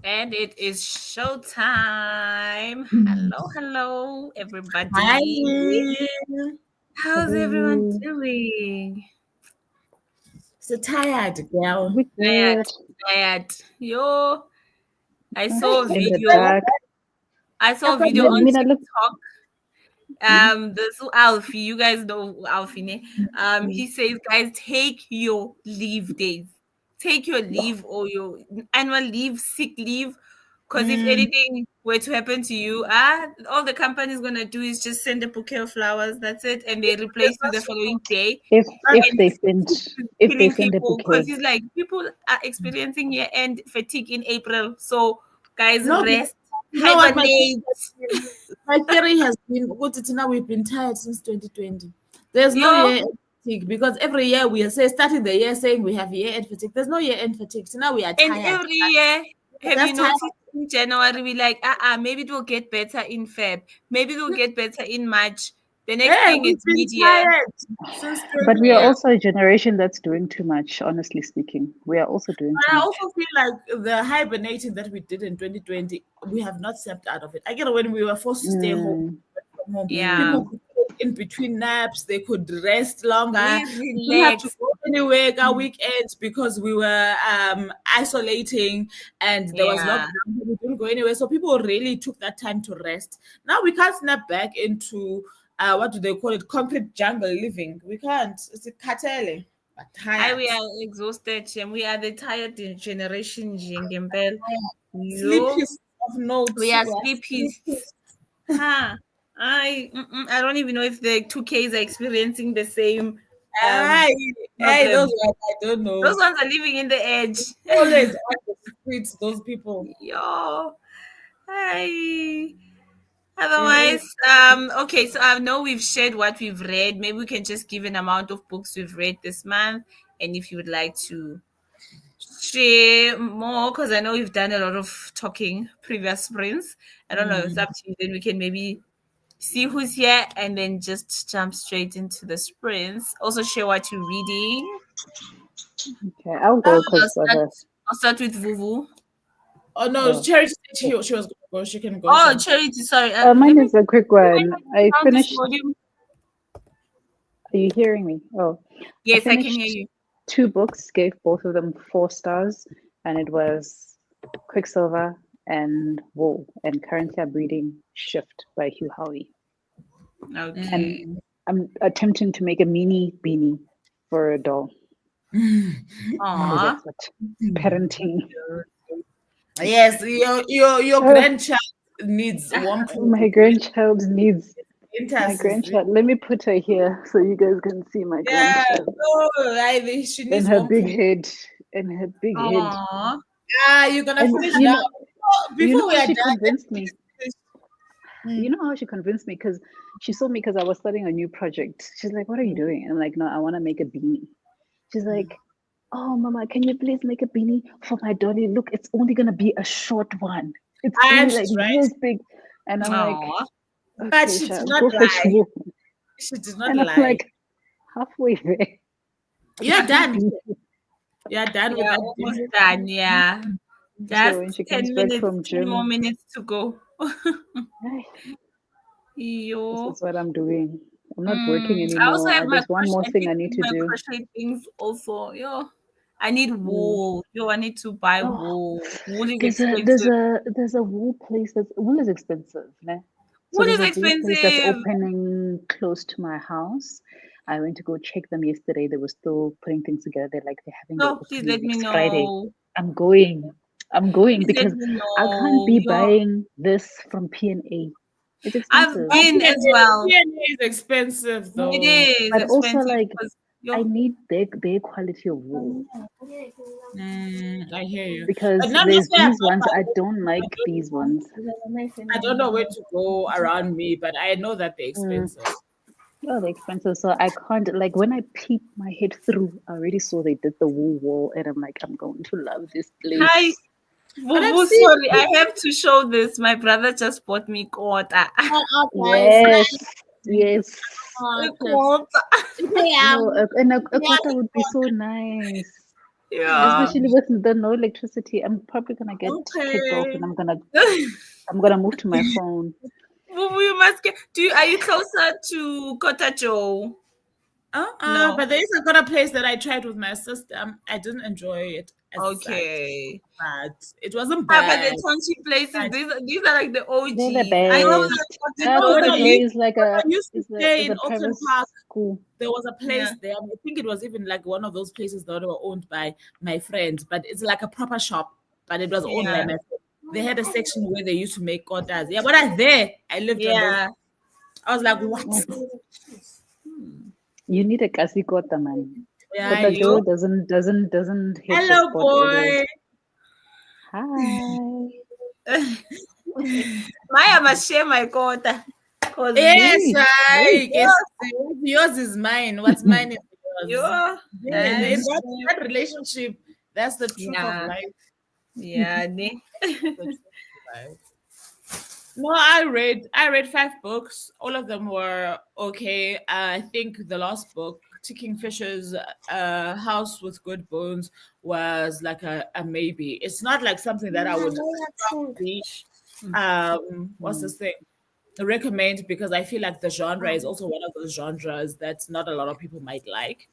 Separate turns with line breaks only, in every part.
And it is showtime. Hello,
Hi.
everybody. How's everyone doing?
So tired, girl.
We
Tired,
good.
tired. Yo, I saw a
In the
video.
dark.
I saw a
After
video
I
on
mean, I look.
TikTok. This Alfie, you guys know Alfie, ne? He says, guys, take your leave days. Take your leave or your annual leave, sick leave. Because if anything were to happen to you, all the company's gonna do is just send a bouquet of flowers. That's it, and they replace you the following day.
If
And
they
it's
send if they
killing
send a
people because
bouquet.
he's like, people are experiencing year-end fatigue in April. So guys,
no,
rest,
you know what
hibernate.
my theory has been now we've been tired since 2020. There's no
Yo,
year end fatigue because every year we say starting the year saying we have year end fatigue. There's no year end fatigue. So now we are
and
tired.
every year, have you
Just tired.
noticed in January, we like, maybe it will get better in Feb. Maybe it will get better in March. The next
Hey,
thing
we've
is
been
mid-year.
tired since
But we are
2020.
also a generation that's doing too much. Honestly speaking, we are also doing too
I
much.
also feel like the hibernating that we did in 2020, we have not stepped out of it. I get when we were forced to stay home, from home,
Yeah.
people could take in between naps, they could rest longer.
We
We didn't have to
relax.
go anywhere our weekends because we were isolating and there was
Yeah.
lockdown. We didn't go anywhere. So people really took that time to rest. Now we can't snap back into what do they call it? Concrete jungle living. We can't. It's a cartel. But tired.
We are exhausted, and we are the tired generation, Jengembel. Yo,
Sleepies of notes.
we are
We are
sleepies.
sleepies.
Huh. I don't even know if the 2Ks are experiencing the same
Hey, hey, those
problem.
ones I don't
Those
know.
ones are living in the edge.
Always on the streets, those people.
Yo. Hi.
Eh,
Otherwise, okay, so I know we've shared what we've read. Maybe we can just give an amount of books we've read this month. And if you would like to share more, because I know we've done a lot of talking previous sprints. I don't know, it's up to you. Then we can maybe see who's here and then just jump straight into the sprints. Also share what you're reading.
Okay, I'll go
I'll
because
start, I'll start with Vuvu.
Oh no,
oh,
Cherry said she was gonna go. She can go.
Oh,
Sure.
Charity, sorry.
mine
Let me
is a quick one. I
count this
finished.
volume.
Are you hearing me? Oh, I
Yes, I can
finished
hear you.
2 books. Gave both of them 4 stars, and it was Quicksilver and Wool. And currently, I'm reading Shift by Hugh Howey.
Okay.
And I'm attempting to make a mini beanie for a doll. Because
Aw.
that's what parenting.
Yes, your grandchild needs warm
My grandchild needs my
winters.
grandchild. Let me put her here so you guys can see my
Yeah,
grandchild
she
and
needs
her
warm
big
clothes.
head and her big head.
Aw.
You're gonna
And
finish
you
now.
know,
Before we
how
are
she
done,
convinced me.
Mm.
You know how she convinced me because she saw me because I was starting a new project. She's like, "What are you doing?" And I'm like, "No, I want to make a beanie." She's like, "Oh, Mama, can you please make a beanie for my dolly? Look, it's only gonna be a short one. It's
And
only like
she's right.
this big." And I'm like,
Aw.
But
"Okay,
she did
Sha,
not
go fetch
lie.
wool."
She did not
And I'm
lie.
like, halfway there.
You're done.
Beanie.
You're done with
Yeah,
that.
almost done. Yeah.
So
Just
when she
10
comes back
minutes,
from
10 more
gym,
minutes to go.
this
Yo.
is what I'm doing. I'm not working
I also
anymore.
have my
There's one more
crochet. I
thing
need
I
to
need
do
to
my
do.
crochet things also. Yo. I need
Mm.
wool. Yo, I need to buy
Oh,
wool. Wool is
there's
expensive.
a wool place that's wool is expensive, né? So
Wool
there's
is
a wool place that's
expensive.
opening close to my house. I went to go check them yesterday. They were still putting things together. They're having their
No, please
opening
let me
next Friday.
know.
I'm going. I'm going
Please let
because
me
I can't
know.
be
Yo,
buying this from P&A. It's
I've
expensive.
been as well.
DNA is expensive though.
It is
But also
expensive
like
because
I
yo,
need their quality of wool.
I hear you.
Because
But now look
there's
where
these ones I don't
I
like these ones.
don't know where to go around me, but I know that they're
Mm.
expensive.
Oh, they're expensive. So I can't like when I peep my head through, I already saw they did the wool wall, and I'm like, I'm going to love this
hi,
place.
But I've
Vuvu.
seen
Sorry, I have to show this. My brother just bought me quota.
guys.
Yes, yes.
Quota.
Oh, and a
Yeah,
quarter would be so nice.
Yeah.
Especially with the no electricity, I'm probably gonna get kicked off,
Okay.
and I'm gonna move to my phone.
Boo, you must get. Are you closer to Kota Joe? No.
But there is another place that I tried with my sister. I didn't enjoy it as such,
Okay.
but it wasn't
Ah, but the
bad.
Tonchi places,
But
these are like the
They're the
OGs. I know that
best.
Kota
you know,
Joe
when
Kota
I
is.
Joe
used
is like
when
a
I used to
is a
stay
is
in
a
Auckland
private
Park,
school.
there was a
Yeah.
place there. I think it was even like one of those places that were owned by my friends, but it's like a proper shop, but it was owned by
Yeah.
my friend. They had a section where they used to make kotas. Yeah, when I was there, I lived on those.
Yeah.
I was like, what?
Oh, you need a kasi kota, man.
Yeah, I
Kota
do.
Joe doesn't hit the
Hello,
spot it was.
boy.
Hi.
Maya must share my quota. Cause
Yes,
Hey, hey.
I guess yours is mine. What's mine is yours.
you
Yeah, in
that's
that relationship, that's the truth of
yeah.
life.
Yeah.
The truth of life. No, I read 5 books. All of them were okay. I think the last book, Ticking Fisher's House with Good Bones, was like a maybe. It's not like something that I would strongly what's
Mm,
this thing? Recommend, because I feel like the genre is also one of those genres that not a lot of people might like.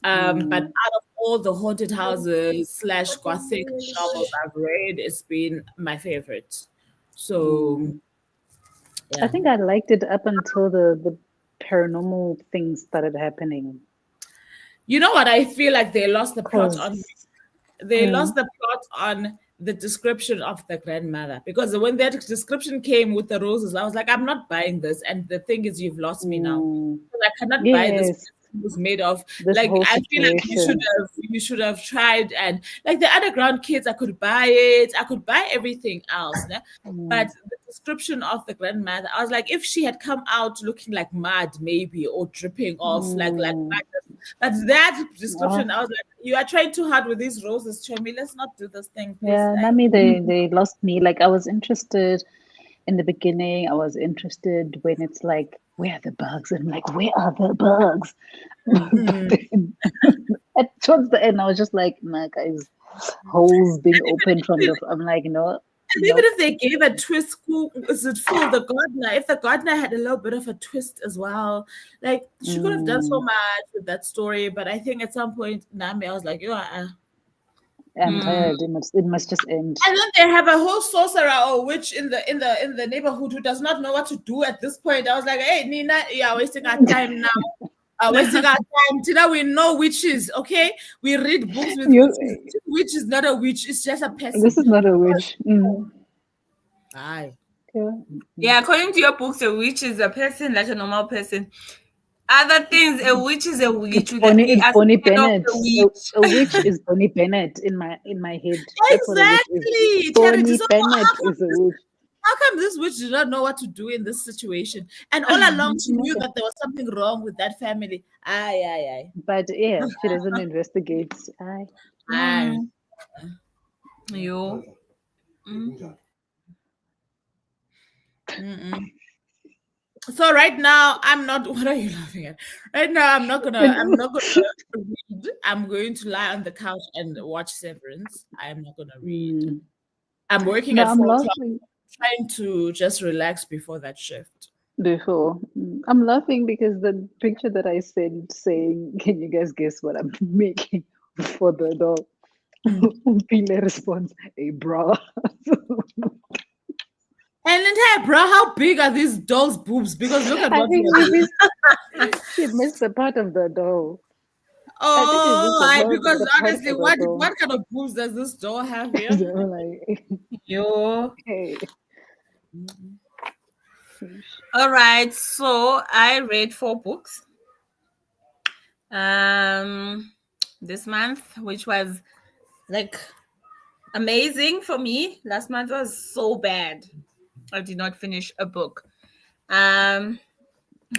But
mm.
out of all the haunted houses slash gothic novels I've read, it's been my favorite. So
Mm. I
yeah.
think I liked it up until the paranormal things started happening.
You know what? I feel like they lost the plot on
Cause
they lost
mm,
the plot on the description of the grandmother, because when that description came with the roses, I was like, I'm not buying this. And the thing is, you've lost me now.
mm,
I cannot buy this
yes,
was made of.
this
Like,
whole
I feel like
situation.
you should have tried. And like the underground kids, I could buy it, I could buy everything else, né? But
Mm,
the description of the grandmother, I was like, if she had come out looking like mud maybe, or dripping off like
mm.
mud, but that
Oh,
description, I was like, you are trying too hard with these roses, Chomi. Let's not do this thing, please.
yeah, Nami, they lost me. Like I was interested in the beginning. I was interested when it's like, where are the bugs? And I'm like, where are the bugs? But
Mm.
then towards the end, I was just like, nah, guys, holes being opened from the. I'm like, no,
And even
nope.
if they gave a twist, who is it full? The gardener, if the gardener had a little bit of a twist as well, like she could have done so
Mm,
much with that story. But I think at some point, Nami, I was like,
I'm
Hmm.
tired. It must just end.
And then they have a whole sorcerer or witch in the neighborhood who does not know what to do at this point. I was like, hey, Nina, you are wasting our time now. Wasting our time. Tina, we know witches, okay? We read books with
You,
witches. Witch is not a witch, it's just a
this
person.
is not a witch. Mm.
Aye.
Yeah.
Yeah, according to your books, a witch is a person like a normal person. Other things, a witch is a witch. We
It's
are
Bonnie
scared of
Bennett.
the witch.
A witch is Bonnie Bennett in my head. That's what a witch is.
Exactly, Charity.
Bonnie
So
Bennett is a witch.
how come this witch did not know what to do in this situation? And all along, she knew that there was something wrong with that family. Aye,
But yeah, she doesn't investigate. I
aye,
Hmm. You. Mm.
aye. Mm-mm. So right now, I'm not. What are you laughing at? Right now, I'm not gonna. I'm not gonna read. I'm going to lie on the couch and watch Severance. I'm not gonna read.
mm.
I'm working
No,
at
I'm
4 o'clock,
laughing
trying to just relax before that shift.
before. I'm laughing because the picture that I sent saying, "Can you guys guess what I'm making for the dog?" Pile response, "A bra."
And then, hey, bro, how big are these dolls' boobs? Because look at
I
what we
think
are doing.
she missed the part of the doll. I think she missed
Oh,
the
because
part
honestly,
for the doll.
what kind of boobs does this doll have here?
So I'm like,
You.
hey.
All right. So I read 4 books. Um, this month, which was like amazing for me. Last month was so bad. I did not finish a book. Um,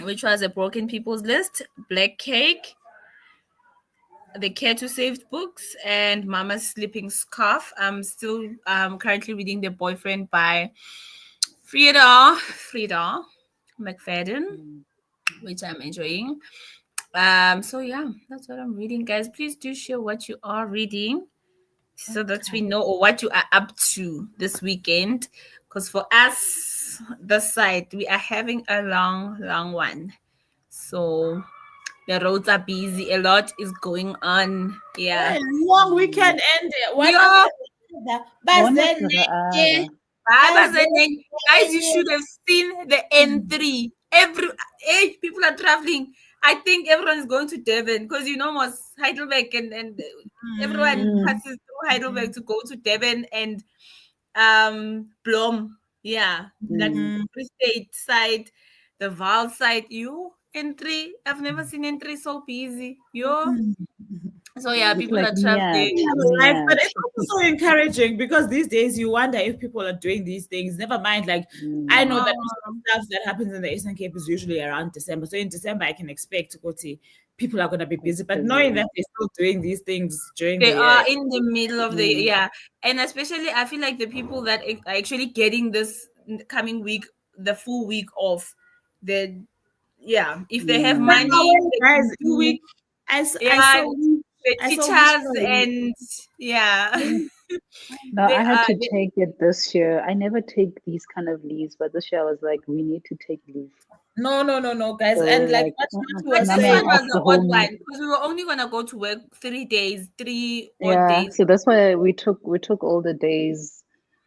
which was A Broken People's List, Black Cake, The Care to Save books, and Mama's Sleeping Scarf. I'm still currently reading The Boyfriend by Frida McFadden, which I'm enjoying. So yeah, that's what I'm reading, guys. Please do share what you are reading so that we
Okay.
know or what you are up to this weekend. Because for us, this side, we are having a long, long one. So the roads are busy. A lot is going on. Yeah.
Hey, long
Mm.
weekend ending. One
Yo,
after the other. But
One
then,
after the
yeah,
other.
but
Baba
then,
said, guys, you should have seen the N3. Every people are traveling. I think everyone is going to Devon because most Heidelberg and everyone
mm,
Mm.
passes through Heidelberg to go to Devon and Blom. Yeah, that
Mm.
mm,
Free State side, the Val side. You N3. I've never seen N3 so busy. Yo.
mm.
So yeah,
It's
people
like
are
mad,
traveling.
Life, but
mad.
it's also so encouraging because these days you wonder if people are doing these things. Never mind, like I
Mm.
know that most of
Oh,
the stuff that happens in the Eastern Cape is usually around December. So in December, I can expect to go to people are going to be busy. But
Because
knowing that they're still doing these things during the
they
year,
are in the middle of the
mm.
yeah, and especially I feel like the people that are actually getting this coming week, the full week off, the yeah, if they have
Mm.
but
money, they
guys,
can
in
do
week I
yeah,
saw
the
I saw
teachers
story.
and yeah,
No,
they
I had
are.
to take it this year. I never take these kind of leaves, but this year I was like, we need to take leave.
No, guys,
So
and like
like,
what
But
was
now
this
I'm
one
saying.
was
off
the
the
odd
whole
one
week.
because we were only gonna go to work 3 days, 3 odd
Yeah,
days.
so that's why we took all the days.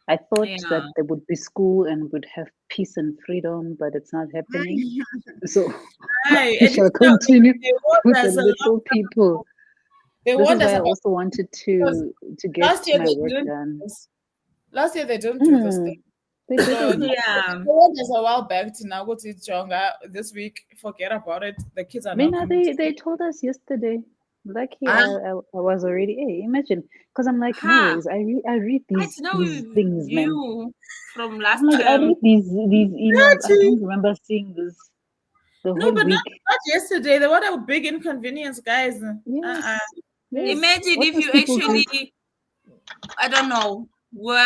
I thought that
Yeah,
there would be school and would have peace and freedom, but it's not happening. So
Right.
we
And
shall
you know,
continue
they warned
with the
us a long
little
time
people.
ago. They
This is
warned us
why I
about
also wanted
because
to get
last year
my
they
work
didn't do
done.
this. Last year they didn't do this thing.
Mm, they
So
didn't.
yeah.
they warned us a while back to now go to Chonga this week. Forget about it. The kids are not
Mina,
coming to
they told us yesterday. Lucky
ah,
I was already. Hey, imagine, because I'm like, no
Huh.
ways. I read
I
these
don't know
these things, man.
you from
I'm
last
like, I
term.
read these emails. I
dirty.
don't remember seeing this the
No,
whole
but
week.
not yesterday. They what a big inconvenience, guys.
Yes,
Please.
yes.
Imagine
What
if
must
you
people do?
actually, I don't know,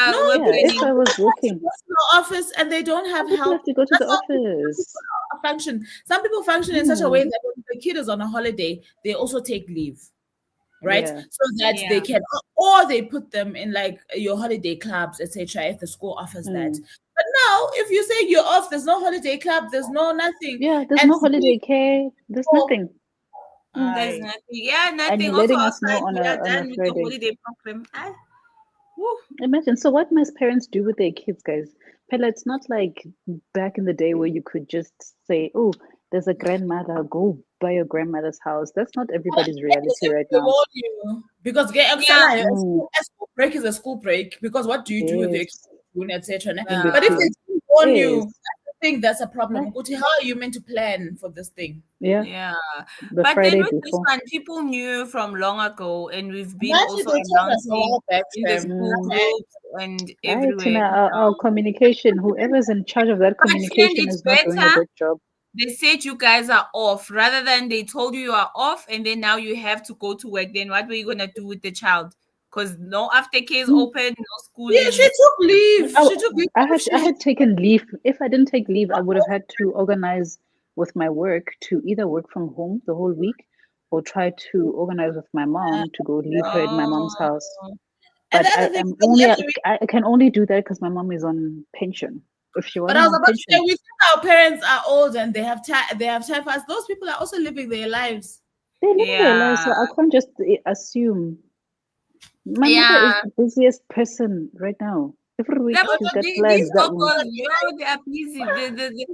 No,
we're
Yeah, if
planning.
I was
people have to
working,
go to the office and they don't have
some people
help.
have to go to the
That's how people
office.
function. Some people function in such a way
Hmm.
that when the kid is on a holiday, they also take leave, right?
Yeah.
So that they
Yeah.
can, or they put them in like your holiday clubs, etc. If the school offers that.
Mm.
But now, if you say you're off, there's no holiday club, there's no nothing,
Yeah, there's
and
no holiday care. There's
people,
nothing. Mm.
There's
I
nothing. Yeah,
And
nothing.
you're
Also
letting us know
outside,
on
we are
a
done with the
Friday.
holiday program. Woo.
Imagine. So, what must parents do with their kids, guys? Pella, it's not like back in the day where you could just say, "Oh, there's a grandmother. Go by your grandmother's house." That's not everybody's reality
if
right
they
now.
warn you because
Yeah.
Mm,
a school break is a school break because what do you do with your
yes,
children, etc.
in
But if
Yeah.
they
between.
still warn you,
Yes.
I think that's a problem.
Right.
Guti, how are you meant to plan for this thing?
Yeah.
Yeah.
The
But then
Friday
with this
before.
one, people knew from long ago, and we've been
Actually,
also
they told us a
announcing
while back,
in the
Shem.
school
Mm.
groups and
Right. And
everywhere.
our communication, whoever's in charge of that
But then
communication
it's
is not doing a
better
good job.
they said you guys are off rather than they told you are off and then now you have to go to work. Then what were you gonna do with the child? Because no aftercare is
Mm.
open, no school
Yeah, she
is.
took leave.
I,
She took leave.
I
What if
had I
she
had taken leave. If I didn't take leave, I would have had to organize with my work to either work from home the whole week or try to organize with my mom to go leave her at my mom's
Oh,
house.
and
But
the other thing is
I'm
that
only
we
I,
have to
I can only do that because my mom is on pension. If she
but
wasn't
I was
on
about to say
pension,
we think our parents are old and they have time fast. Those people are also living their lives.
they're living their lives,
yeah.
so I can't just assume. My mother is
Yeah.
the busiest person right now. Every week
Yeah, but
she's got
these
plans that will.
couples, they are busy. They're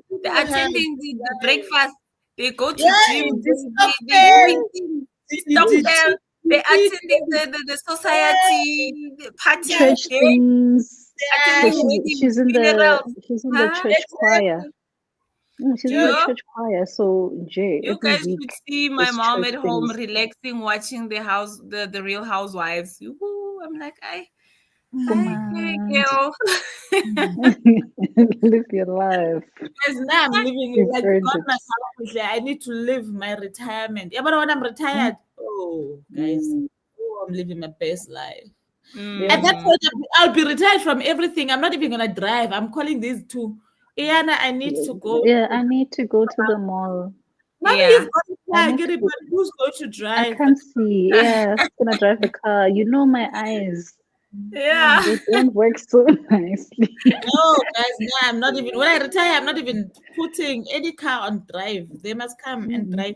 People have
attending the breakfast. They go to
yeah,
gym.
this stuff
They
there.
doing things.
Did
Stockwell. They're attending the society the parties.
Church
They
things. So
attending
yeah,
she's
weddings,
in the
funerals.
she's in the
Huh?
church choir.
exactly.
She's in the
Just
Yeah.
church choir. So Jay,
You
every
guys
week
should see my
is
mom
church
at home
things.
relaxing, watching the Real Housewives. Ooh, I'm like,
Come
I can't,
on,
girl.
live your life.
guys, now I'm living
You've
like
earned
God
it.
myself. I need to live my retirement. Yeah, but when I'm
Mm,
retired, oh guys,
mm,
oh, I'm living my best life.
yeah.
At that
Mm.
point, I'll be retired from everything. I'm not even gonna drive. I'm calling these two. Iana, I need
Yeah,
to go
yeah,
to
I need to go to the mall.
Mommy,
Yeah.
you've got like
need
anybody
to.
who's going to
I
drive the
can't see. Yeah, who's gonna drive the car? You know my eyes.
Yeah.
They don't work so nicely.
No, guys, no, I'm not even. When I retire, I'm not even putting any car on drive. They must come and
Mm-mm.
drive.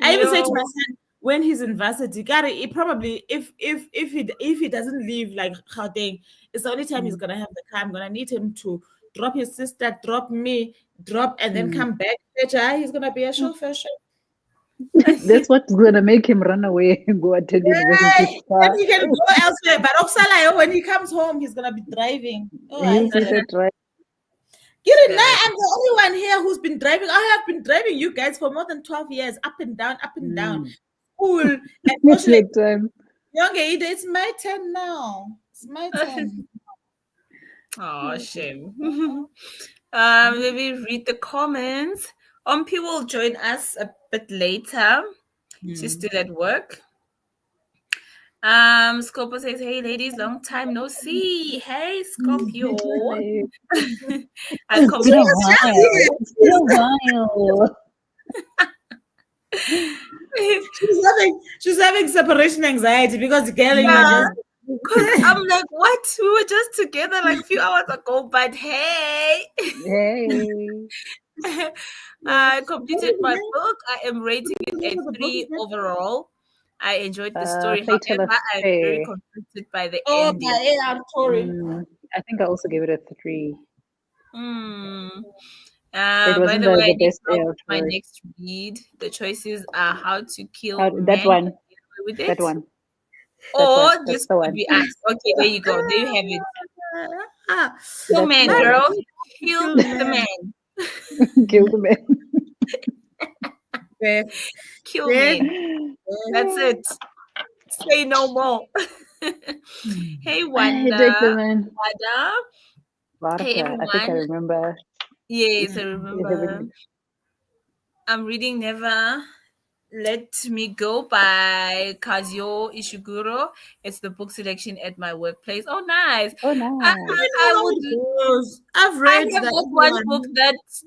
I even say to my
Yo.
son when he's in varsity, Gary, he probably if he doesn't leave like Gauteng, it's the only time he's
Mm.
gonna have the car. I'm gonna need him to drop his sister, drop me, drop, and then
Mm.
come back. He's gonna be a chauffeur.
That's what's gonna make him run away and go attend university
Right. Then
fast.
he can go elsewhere. But Oksala, when he comes home, he's gonna be driving. Oh,
He'll
I
be the driver.
get it
Good.
now. I'm the only one here who's been driving. I have been driving you guys for more than 12 years, up and down, up and down.
Mm.
Cool. And
It's
socially,
your time.
younger, it's my turn now. It's my turn.
Oh, shame. Let me read the comments. Ompi will join us a bit later. She's still at work. Scorpio says, "Hey ladies, long time no see. Hey Scorpio."
Hi.
I
It's been a
completely
while. It's been a while.
She's having separation anxiety because girl, you were
yeah,
just
because I'm like, what? We were just together like a few hours ago, but hey.
Hey.
I completed my book. I am rating it a 3 overall. I enjoyed the story.
Fatal
However, I'm very
Affair.
conflicted by the
oh
ending.
my I'm sorry.
I think I also gave it a 3.
Hmm.
It
By
wasn't
the way, I
the
need
best
help
air
with my
story.
next read. The choices are How to Kill
That
Men
one.
and Get Away with
That
It,
one. That one.
or
That's
This
the
Could
one.
Be Us. Okay, there you go. There you have it.
Ah,
Kill
That's
man,
the one.
girl. Kill
kill
the
man.
man.
Kill the man.
Yes.
Kill
Yes.
men. That's it. Say no more. Hey,
I take the
Wanda.
man.
Wanda. Hey,
Varga. I think I
everyone.
remember
Yes, I remember.
having.
I'm reading Never Let Me Go by Kazuo Ishiguro. It's the book selection at my workplace. Oh, nice.
Oh,
I,
nice.
I would.
I've
I
read
have
that
that one book.
one.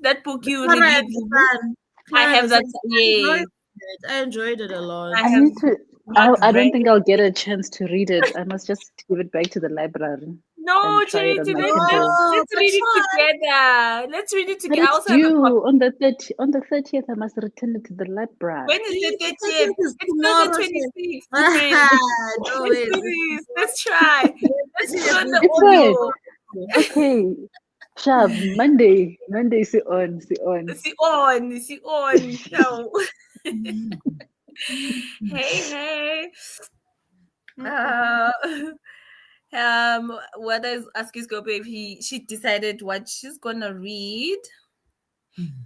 That book
The
you
Clara and
read.
the Sun.
I
Clara
have
and the
that.
Sun.
Yes,
I enjoyed it a lot.
I
I
have
need to.
not
I
read
don't think
it.
I'll get a chance to read it. I must just give it back to the library
No,
and try it on
Charity.
my
Let's
Kindle.
Oh,
let's
but
read it
try.
together. Let's read it
But
together. I
it's
also have a copy.
due on the 30th. On the 30th, I must return it to the library.
When is the
The
30th?
30th is
It's still the
tomorrow.
26th, friend.
No,
Let's
wait.
do this. Let's try. Let's put on the
It's
audio.
fine. Okay. Sharp. Monday. Monday, see on. See on.
See on. See on. No. Hey, hey. Uh, what is asking Scorpio if she decided what she's gonna read?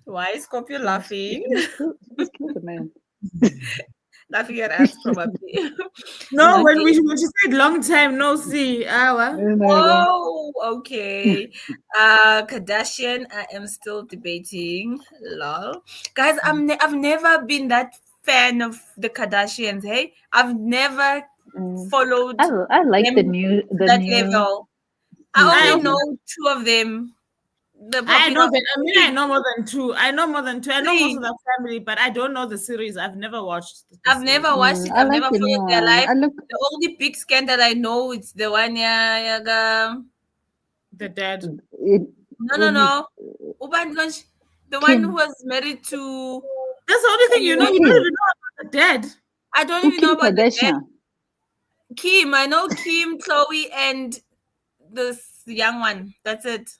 Why is Scorpio laughing?
She must kill the man.
Laughing at us, probably.
No, when
Okay.
when she said long time no see,
Oh, okay. Kardashian, I am still debating. Lol. Guys, I've never been that fan of the Kardashians, hey? I've never followed
I like
them
the
to
the
that
new
level. I only
season.
know two of them. The
I
popular
know that. I mean, I know more than two. I know more than two. I know most
three.
of that family, but I don't know the series. I've never watched the
I've
series.
never watched it.
I
I've
like
never
the new
followed their
one.
life.
I look.
The only big scandal I know it's the one yeah,
The dad.
no. The one who
Kim.
was married to
That's the only thing you know. You don't
Okay.
even know about the dad.
I don't
Who
even know
Kim
about the dad.
Kardashian?
Kim. I know Kim, Chloe, and this young one. That's it.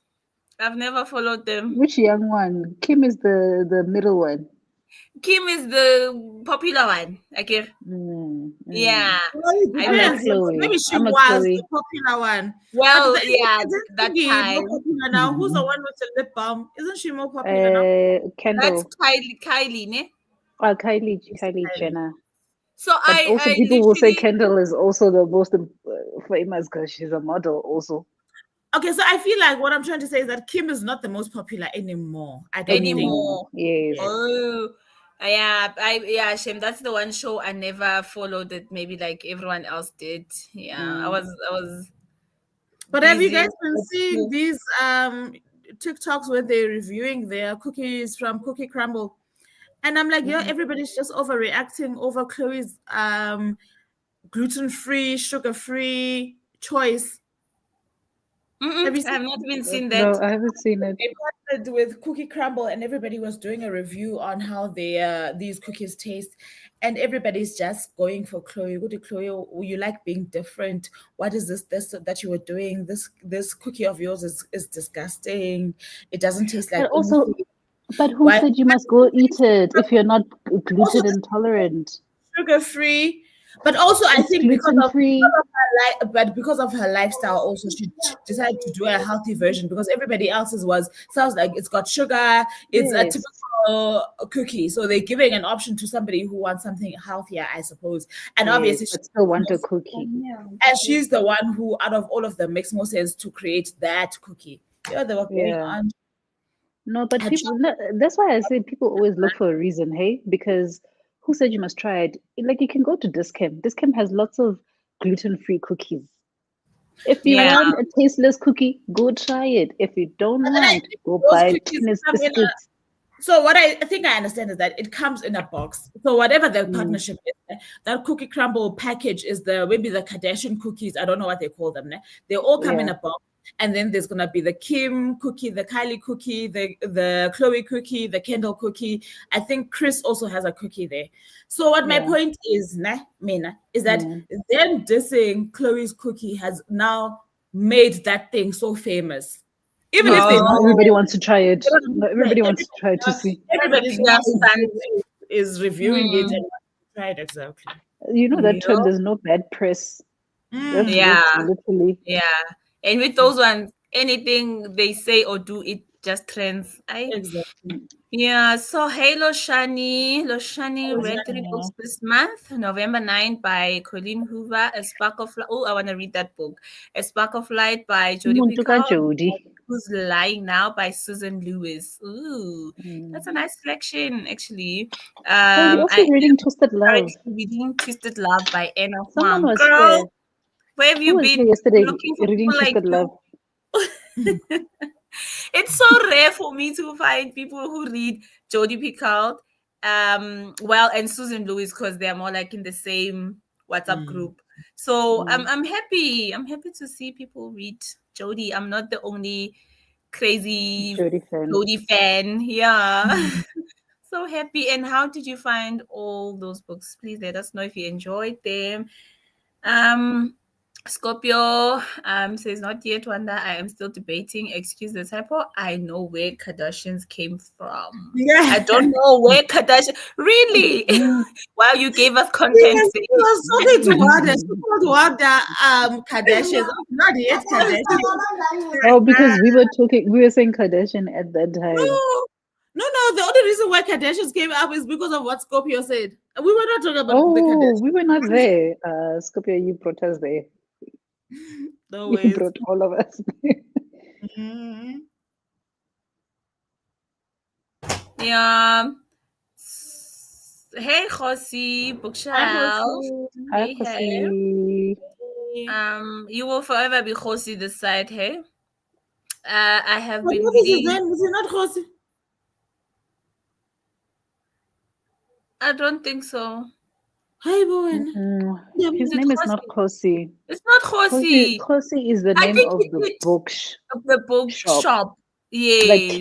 I've never followed them.
Which young one? Kim is the middle one.
Kim is the popular one. Okay. Yeah.
Well, it
I
I'm a
met
depends.
Chloe.
Maybe she
I'm a
was the
Chloe.
popular one. But
well,
the,
yeah,
isn't
that
Cindy more
time.
popular now? Who's the one with the lip balm? Isn't she more popular now?
That's
Kendall.
Kylie, ne?
Kylie Jenner.
So
But also
I
people will say
literally
Kendall is also the most famous because she's a model also.
Okay, so I feel like what I'm trying to say is that Kim is not the most popular anymore. I don't think.
anymore.
Yes.
Oh, Shem. That's the one show I never followed that maybe like everyone else did. Yeah, I was
But have you
busy.
guys been seeing these TikToks where they're reviewing their cookies from Cookie Crumble? And I'm like, everybody's just overreacting over Chloe's gluten-free, sugar-free choice. Have you
I
seen
have not even seen
No,
that.
I haven't seen it.
they partnered with Cookie Crumble, and everybody was doing a review on how these cookies taste, and everybody's just going for Chloe. Go to Chloe, you like being different. What is this that you were doing? This cookie of yours is disgusting. It doesn't taste like
But also,
anything.
but who
Why?
said you must go eat it if you're not
Also,
gluten intolerant?
sugar free, but also I
It's
think
gluten free.
because of her lifestyle, also she decided to do a healthy version because everybody else's sounds like it's got sugar, it's a
Yes,
typical cookie, so they're giving an option to somebody who wants something healthier, I suppose. And
yes,
obviously
but still want a cookie.
she's the one who, out of all of them, makes more sense to create that cookie. Yeah, they were going
Yeah.
on.
No, but people, no, that's why I say people always look for a reason, hey? Because who said you must try it? Like you can go to Discam. Discam has lots of gluten-free cookies. If you
Yeah.
want a tasteless cookie, go try it. If you don't
And then I
want,
think
go
those
buy
cookies
Guinness
come in
biscuits.
So what I think I understand is that it comes in a box. So whatever the
Mm,
partnership is, that cookie crumble package is maybe the Kardashian cookies. I don't know what they call them. They all come in
yeah.
a box. And then there's gonna be the Kim cookie, the Kylie cookie, the Chloe cookie, the Kendall cookie. I think Chris also has a cookie there. So what my
Yeah.
point is, Mina, is that
Mm.
them dissing Chloe's cookie has now made that thing so famous. Even if
Yes,
they
because now
don't
everybody
Oh,
wants to try it. Now everybody wants to try to see.
everybody's
everything
now
else stands.
is reviewing it and tried exactly.
You know that term,
Yeah.
there's no bad press. That's
Mm.
Yeah.
just literally.
Yeah. And with those ones, anything they say or do, it just trends.
Exactly.
Yeah, so hey Loshani. Loshani
Was
read
that-
3 books this month. November 9 by Colleen Hoover, A Spark of Light. Oh, I want to read that book. A Spark of Light by Jodie
Umuntu
Picoult.
Jody.
Who's Lying Now by Susan Lewis. Ooh, that's a nice selection, actually.
Oh, you're
I
also reading Twisted
am
Love.
currently reading Twisted Love by Anna
Someone
Huang.
was here.
Girl, where have
Who
you
was
been?
here
I'm
yesterday
looking for
reading
people like
Twisted Love?
you. It's so rare for me to find people who read Jodie Picoult, and Susan Lewis because they're more like in the same WhatsApp group. So I'm happy. I'm happy to see people read Jodie. I'm not the only crazy
Jody fan.
Jodie fan. Yeah. So happy. And how did you find all those books? Please let us know if you enjoyed them. Scorpio says not yet, Wanda. I am still debating. Excuse the typo. I know where Kardashians came from.
Yeah.
I don't know where Kardashian really. Wow, you gave us content.
He was talking to Wanda. She called Wanda Kardashian. Not yet Kardashian.
Oh, because we were saying Kardashian at that time.
No. The only reason why Kardashians came up is because of what Scorpio said. We were not talking about the
Oh,
Kardashians.
we were not there. Scorpio, you brought us there.
No
You
ways.
brought all of us there.
Mm-hmm.
Yeah. Hey, Josie, bookshelf.
Hi,
Hey, hey.
Kosi.
You will forever be Josie this side. Hey. I have
But
been
what is his
reading.
name? Is he not Josi?
I don't think so.
Hi, boy.
His
Is it
name is not
Josie?
Kosi.
It's not Josie.
Kosi is the
I
name
think
of
he
the
did
bookshop,
the bookshop.
like
Yes.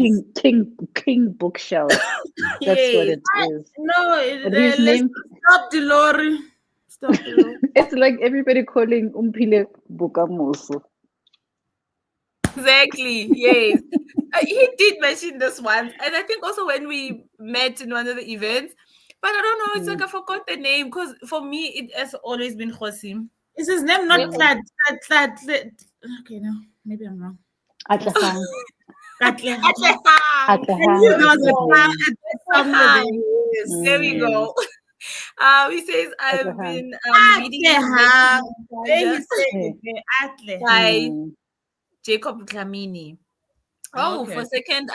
King Bookshelf. That's what
Yes.
it is.
No,
But his
let's
name,
stop the lorry. Stop the lorry.
it's like everybody calling Umpile Bukamoso.
Exactly. Yes. He did mention this once. And I think also when we met in one of the events, but I don't know, it's like I forgot the name because for me it has always been Josim.
Is his name not Clad? Okay, no, maybe I'm wrong.
Atlahang.
Katle.
Atlehang.
Atlahang
There was
is the
a
name.
somewhere there.
Yes. There we go. He says I've
Atlahang.
been reading
Atlehang. There he
Intellectual
said
Yeah.
it. Atle.
by Jacob Dlamini. Oh,
Okay.
for a second,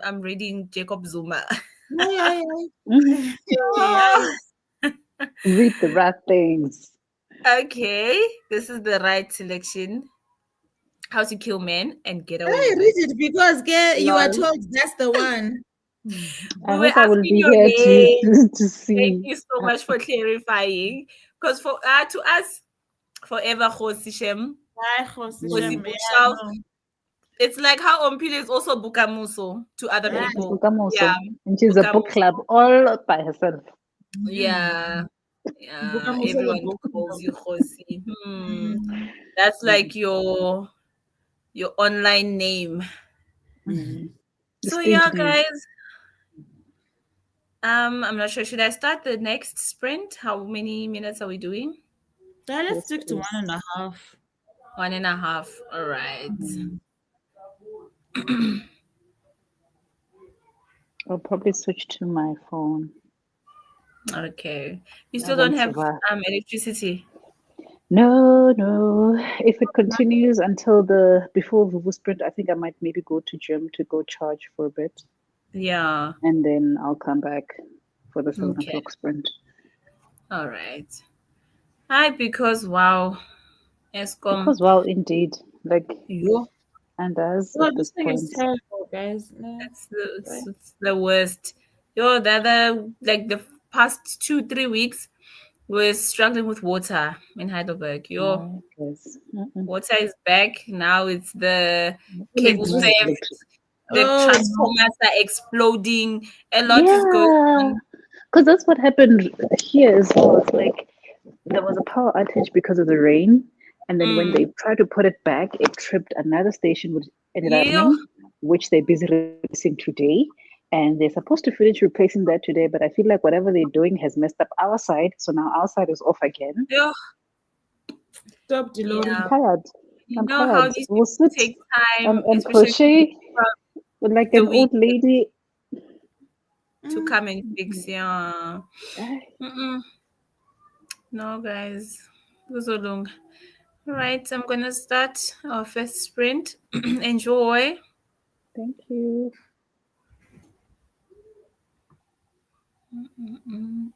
I'm reading Jacob Zuma.
Yeah.
Mhm.
Oh,
Read the right things.
Okay, this is the right selection. How to Kill Men and Get Away
I
with
read
It.
it because girl, you are
Lol.
told that's the one.
I
We were
hope I will
asking
be
your
here to
name.
to
Thank
see.
you so much for clarifying. Because for to us, forever Khosi Shem,
Bye, Khosi
Khosi
Mm.
Shem. Yeah,
Bookshelf.
no.
It's like how Ompile is also Bukamuso to other
Yeah,
Right.
she's
people. Yeah,
Bukamoso. And she's a book
Bukamuso.
club all by herself.
Yeah, yeah.
Bukamuso the
Everyone
book.
calls you Khosi.
Mm.
That's
Mm.
like your online name.
Mm. The
So
stage
yeah,
name.
guys. I'm not sure. Should I start the next sprint? How many minutes are we doing?
Yeah, let's
Yes,
stick to
please.
1.5.
1.5. All right.
Mm. I'll probably switch to my phone.
Okay. You
I
still don't
won't
have
survive.
electricity?
No, no. If it continues until the before Vuvu sprint, I think I might maybe go to gym to go charge for a bit,
Yeah.
and then I'll come back for the 7 o'clock
Okay.
sprint.
All right. Hi, because wow, ESCOM.
Because well, indeed, like,
You.
and as
Well,
at
this
this
thing is
point,
terrible, guys. No.
It's the worst. Yo, the other like the past 2-3 weeks we're struggling with water in Heidelberg. Yo,
yes,
water is back. Now it's the cable
no
theft.
electric.
The
Oh, no.
transformers are exploding. A lot is going
Yeah,
on.
because that's what happened here as well. It's like there was a power outage because of the rain, and then when
Mm.
they tried to put it back, it tripped another station which ended up
Yeah.
running, which they're busy replacing today. And they're supposed to finish replacing that today, but I feel like whatever they're doing has messed up our side. So now our side is off again.
Yeah.
Stop
I'm
Yeah.
deloading.
tired.
You
I'm
know how
tired.
these
We'll
people
sit
take time,
and
especially
crochet like
the
an
week
old lady.
to
Mm.
come and fix. Yeah.
Ay,
Mm-mm. No, guys. It was so long. All right. I'm going to start our first sprint. Enjoy.
thank you.
Mm-mm.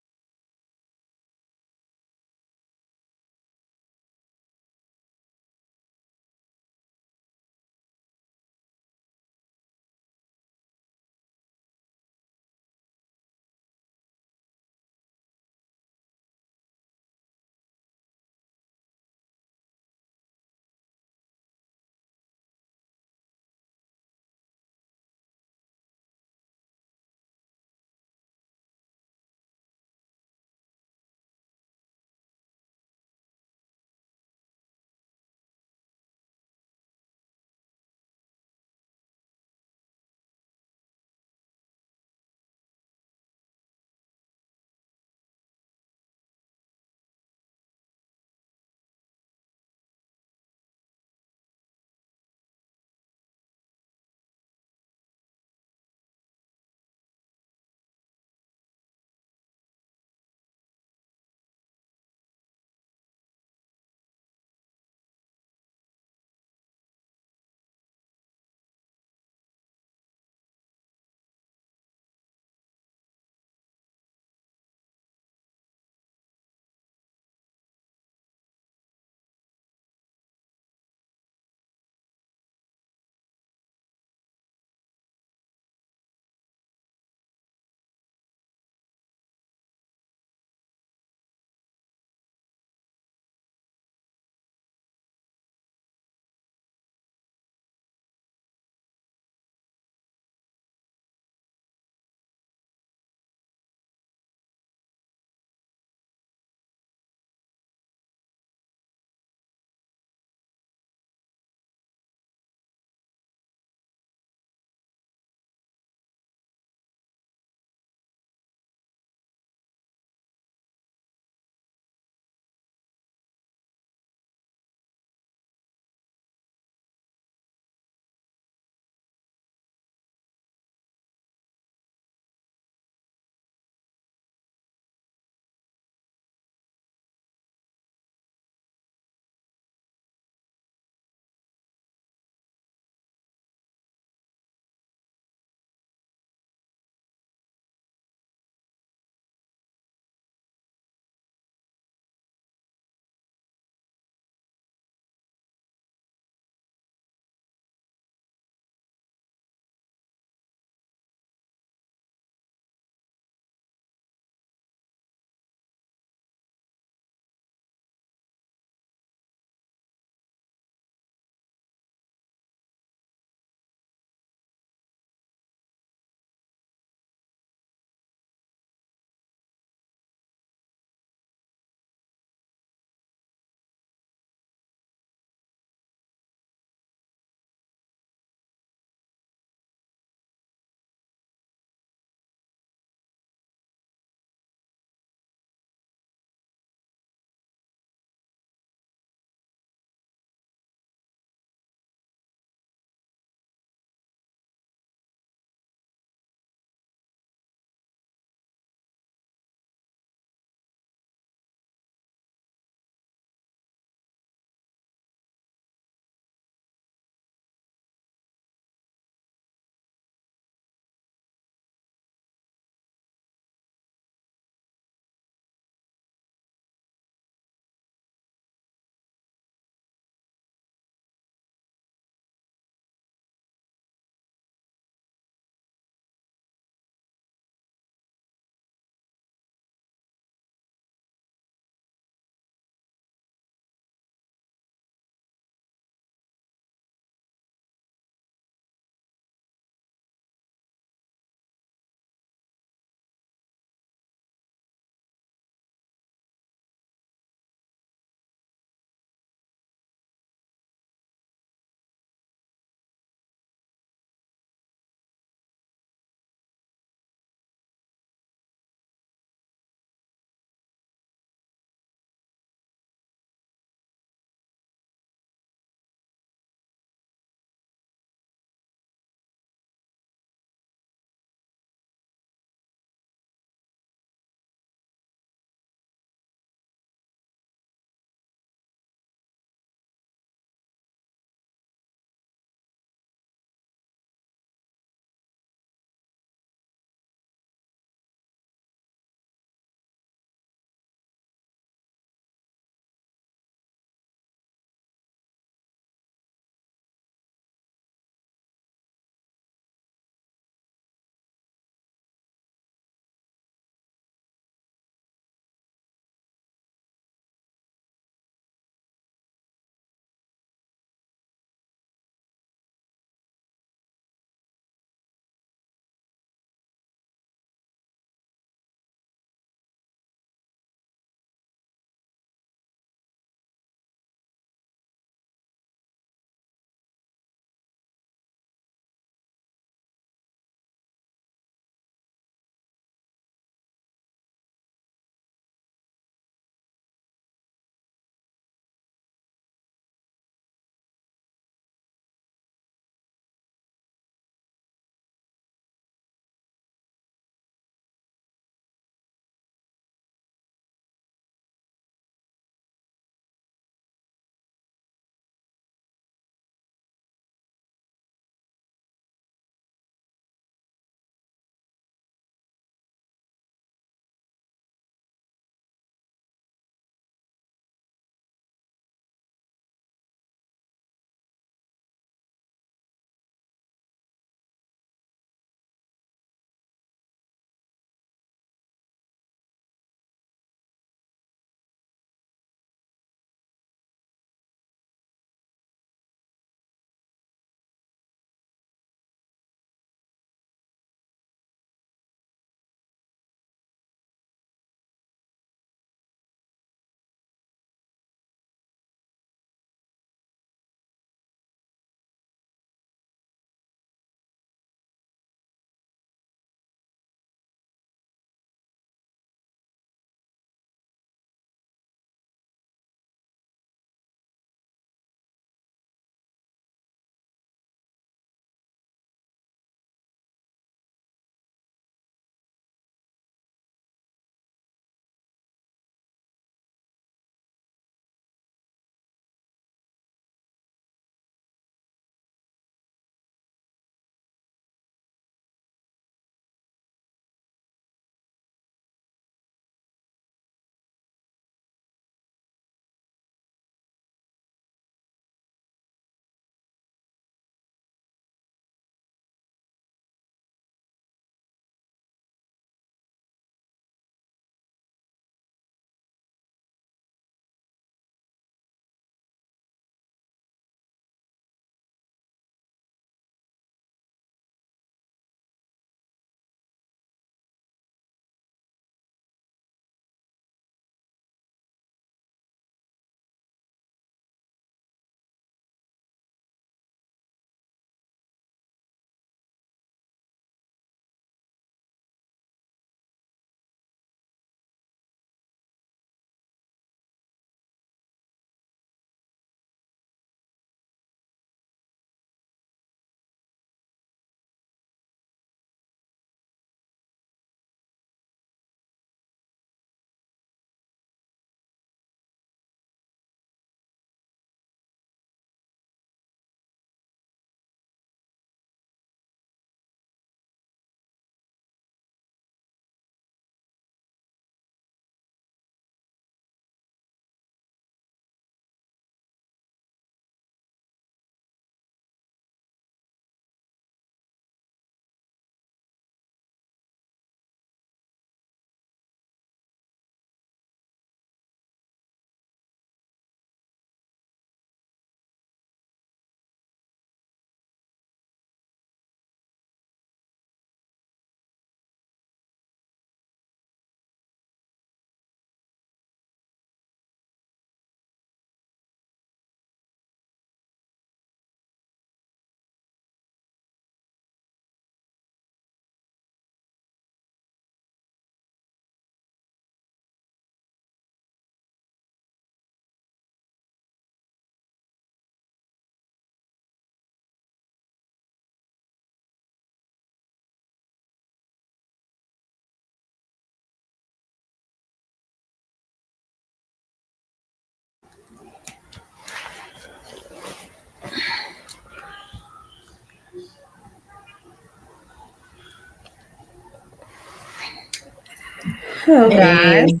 Oh, guys.
And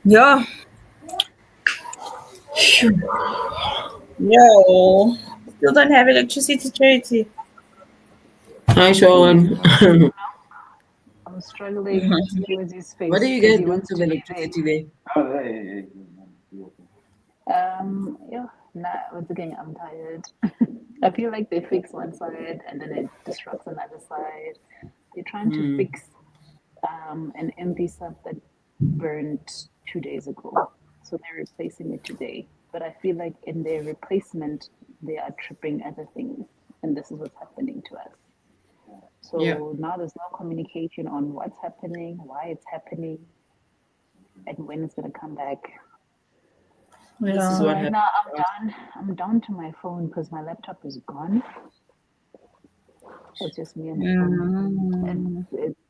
Yo, yo. Still don't have electricity, Charity.
hi, Sean.
I'm struggling. Josie
What are
face
you
because
guys
he
doing
wants
to
to
the
be there.
electricity there?
Yeah, nah, once again, I'm tired. I feel like they fix one side and then it disrupts another side. They're trying to
Hmm.
fix an empty sub that burned 2 days ago. So they're replacing it today. But I feel like in their replacement, they are tripping other things. And this is what's happening to us.
Yeah,
So now there's no communication on what's happening, why it's happening, and when it's going to come back.
this is
So
Yeah.
what
right
happened
now
to us.
I'm down to my phone because my laptop is gone. So it's just me and the phone. And
Mm.
it's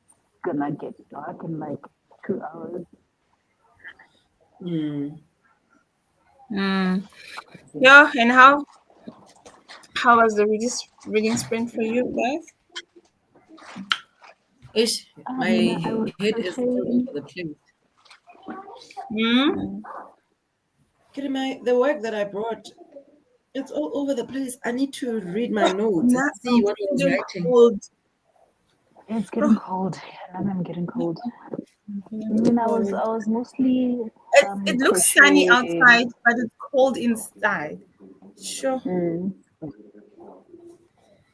gonna get dark in like 2 hours.
Hmm.
Mm. Yeah, and how was the reading sprint for you guys?
Ish, my
I was
head is all over
crocheting.
the place.
Hmm?
Mm.
Get my the work that I brought. It's all over the place. I need to read my notes and
Now
see
I'm
what I was
feeling
writing.
cold.
It's getting
Oh,
cold. Yeah, now I'm getting cold.
I'm
I
feeling
mean,
cold.
I was mostly
It looks sunny
crocheting.
outside, but it's cold inside. Sure.
Mm.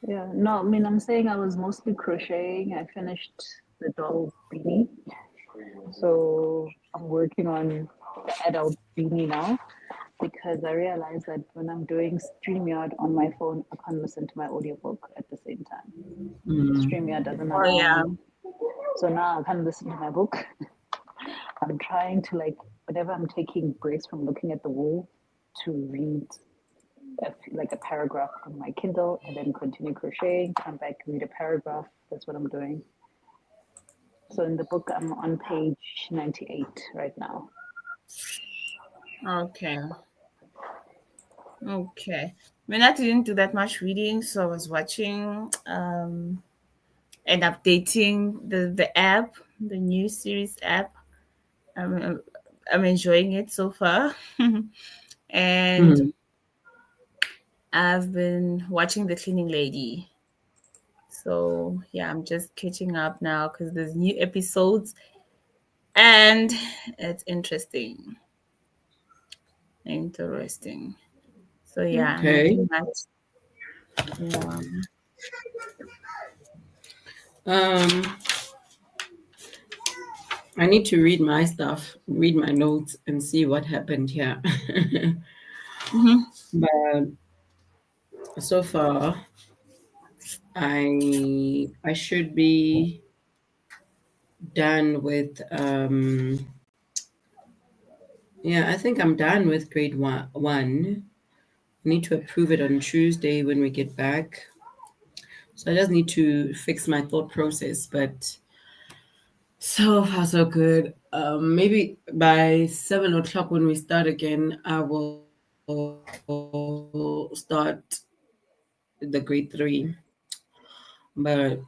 Yeah, no, I mean, I'm saying I was mostly crocheting. I finished the doll beanie. So I'm working on the adult beanie now because I realized that when I'm doing StreamYard on my phone, I can't listen to my audiobook at the same time.
Hmm.
StreamYard doesn't
Oh
allow
yeah.
me. So now I can't listen to my book. I'm trying to, like, whenever I'm taking breaks from looking at the wall, to read like a paragraph on my Kindle and then continue crocheting, come back, read a paragraph. That's what I'm doing. So in the book, I'm on page 98 right now.
Okay. Okay. I mean, I didn't do that much reading, so I was watching and updating the app, the new series app. I'm I'm enjoying it so far, and
Hmm.
I've been watching The Cleaning Lady. So yeah, I'm just catching up now because there's new episodes and it's interesting. Interesting. So yeah,
Okay.
nothing much. Yeah.
Um, I need to read my stuff, read my notes, and see what happened here.
Hmm.
But so far, I should be done with yeah, I think I'm done with grade one. I need to approve it on Tuesday when we get back. So I just need to fix my thought process, but so far so good. Maybe by 7 o'clock when we start again, I will start the grade three. But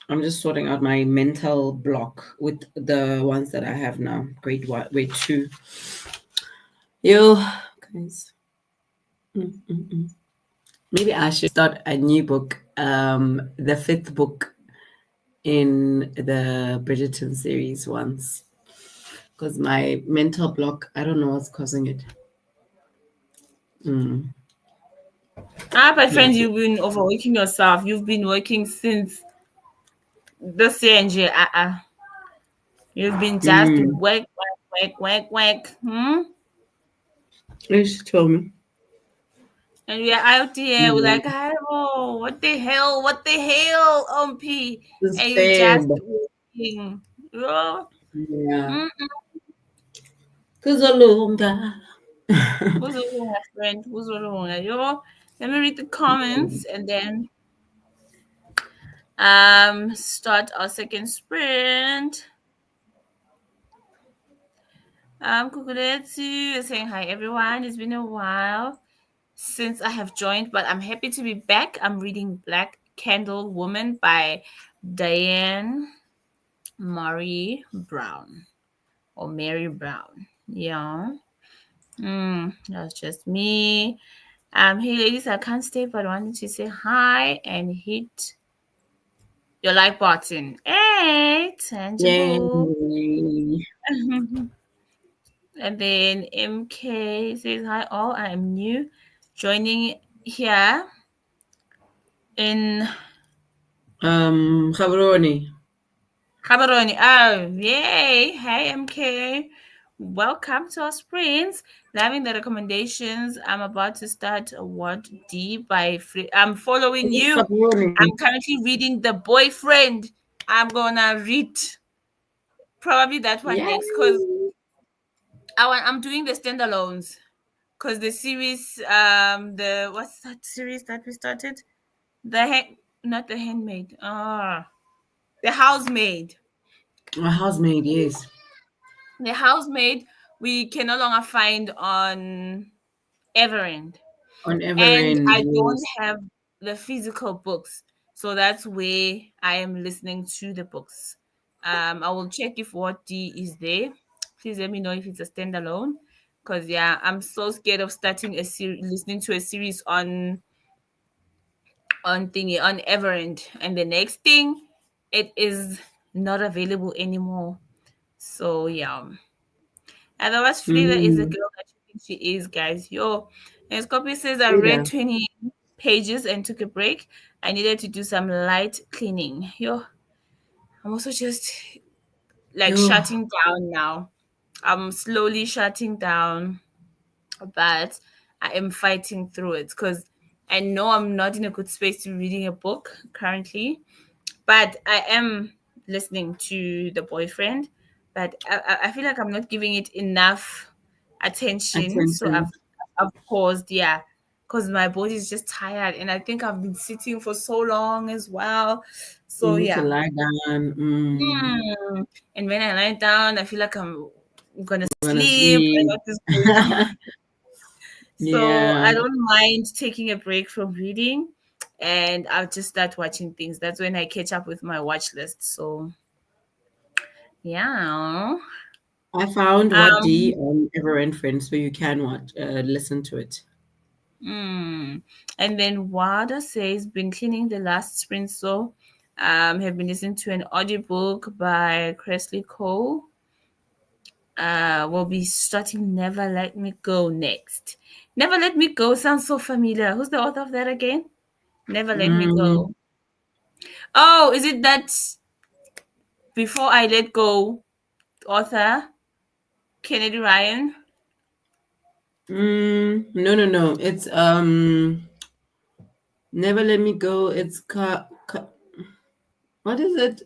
I'm just sorting out my mental block with the ones that I have now. Grade one, grade two. Yo, guys. Mm-mm-mm. Maybe I should start a new book, the fifth book in the Bridgerton series once. Because my mental block, I don't know what's causing it. Mm,
Ah, my
yeah.
friend, you've been overworking yourself. You've been working since this year and year. You've been just
Mm.
work, work, work, work, work. Hmm?
She told me.
And we are out here. We're
Mm.
like, oh, what the hell? What the hell, P?
This
And you just
fab.
working. Yeah.
Yeah.
Mm.
Kuzolunga.
Who's wrong, my friend? Who's wrong? Yo, let me read the comments and then start our second sprint. Kukuletsu is saying hi everyone. It's been a while. since I have joined, but I'm happy to be back. I'm reading Black Candle Woman by Diane Marie Brown or Mary Brown. Yeah. That's just me. Hey ladies, I can't stay, but I wanted to say hi and hit your like button. Hey, tangible.
Yay.
And then MK says hi all. I am new, joining here in
Gaborone.
Cabaroni. Oh, yay. Hey, MK. Welcome to our sprints. Loving the recommendations. I'm about to start What D by I'm following
It's
you.
Gaborone.
I'm currently reading The Boyfriend. I'm gonna read probably that one
Yay.
next because I'm doing the standalones. Because the series, the what's that series that we started? Not the handmaid. The housemaid.
A housemaid, yes.
The housemaid we can no longer find on Everend,
On
and
Everend,
I don't
yes.
have the physical books, so that's where I am listening to the books. I will check if what D is there. Please let me know if it's a standalone, because yeah, I'm so scared of starting a series, listening to a series on thingy on Everend, and the next thing, it is not available anymore. So yeah. Otherwise, Flavor is the
Mm.
girl that you think she is, guys. Yo. And Scorpio says, I read
Frida.
20 pages and took a break. I needed to do some light cleaning. Yo, I'm also just like
Yo.
shutting down now. I'm slowly shutting down, but I am fighting through it because I know I'm not in a good space to reading a book currently. But I am listening to The Boyfriend, but I feel like I'm not giving it enough attention. So
Attention.
I've paused, yeah, because my body is just tired, and I think I've been sitting for so long as well.
You
So
need to
yeah.
lie down. Mm.
And when I lie down, I feel like I'm gonna
Gonna
sleep. I know
sleep.
what is going on. So
Yeah.
I don't mind taking a break from reading, and I'll just start watching things. That's when I catch up with my watch list. So yeah.
I found What D
Um.
on Everend Friends, so you can watch, listen to it.
And then Wada says, been cleaning the last sprint, so have been listening to an audiobook by Cresley Cole. We'll be starting Never Let Me Go next. Never Let Me Go sounds so familiar. Who's the author of that again? Never Let Me
Mm.
Go. Oh, is it that Before I Let Go author? Kennedy Ryan?
No, no, no. It's Never Let Me Go. It's what is it?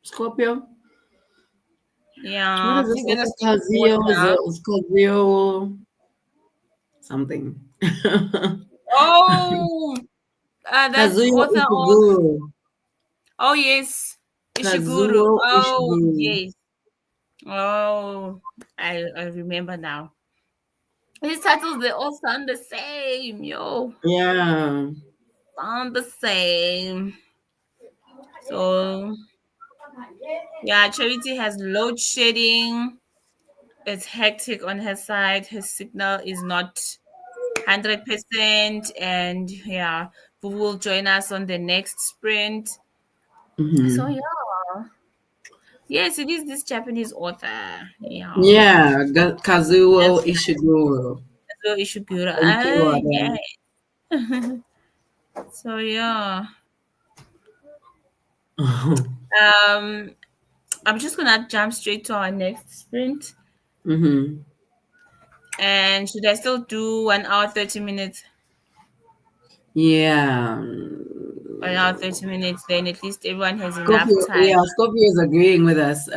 Scorpio. What
Yeah,
is this?
Figure
It's
Skate's author.
Kazio something.
Oh, that's
Kazuyo
author of.
Ishiguro.
Oh yes, Ishiguro.
Kazuo
Oh
Ishiguro.
yes. Oh, I remember now. His titles they all sound the same, yo.
Yeah.
Sound the same. So yeah, Charity has load shedding. It's hectic on her side. Her signal is not 100%, and yeah, who will join us on the next sprint. So
Hmm.
yeah, yes, it is this Japanese author. Yeah.
Yeah. Kazuo
That's
Ishiguro.
so Ishiguro.
Thank you,
Ah,
Adam.
yeah. So yeah. Um, I'm just gonna jump straight to our next sprint.
Hmm.
And should I still do 1 hour 30 minutes?
Yeah.
1 hour 30 minutes, then at least everyone has enough
Scorpio,
time.
yeah, Scorpio is agreeing with us.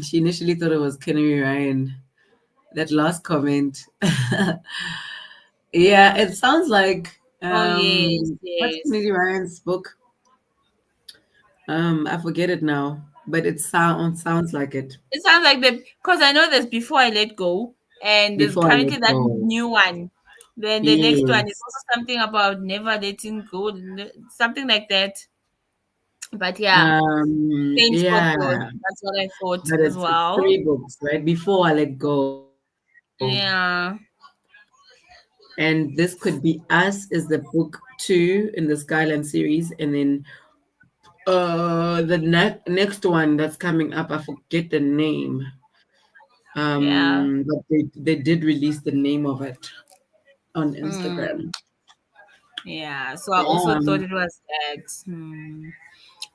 She initially thought it was Kenny Ryan. That last comment. Yeah, it sounds like
Oh yes,
what's
yes.
Kennedy Ryan's book? I forget it now, but it sounds like it.
It sounds like the because I know there's Before I Let Go, and there's
Before I let
currently that
go.
new one. Then the next one is
Yes.
also something about never letting go, something like that. But yeah, same spoke though.
Yeah,
That's what I thought
but
as
it's
well.
3 books, right? Before I Let Go.
Yeah,
And this could be Us is the book 2 in the Skyline series, and then the next one that's coming up, I forget the name.
yeah.
But they did release the name of it on
Mm,
Instagram.
yeah. So I also
Yeah.
thought it was that.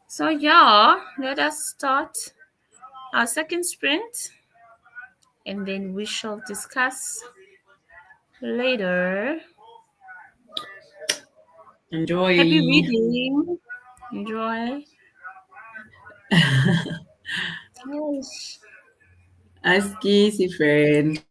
So yeah, let us start our second sprint, and then we shall discuss later. Happy
Enjoy.
reading. Enjoy. Yes.
Aski, friend.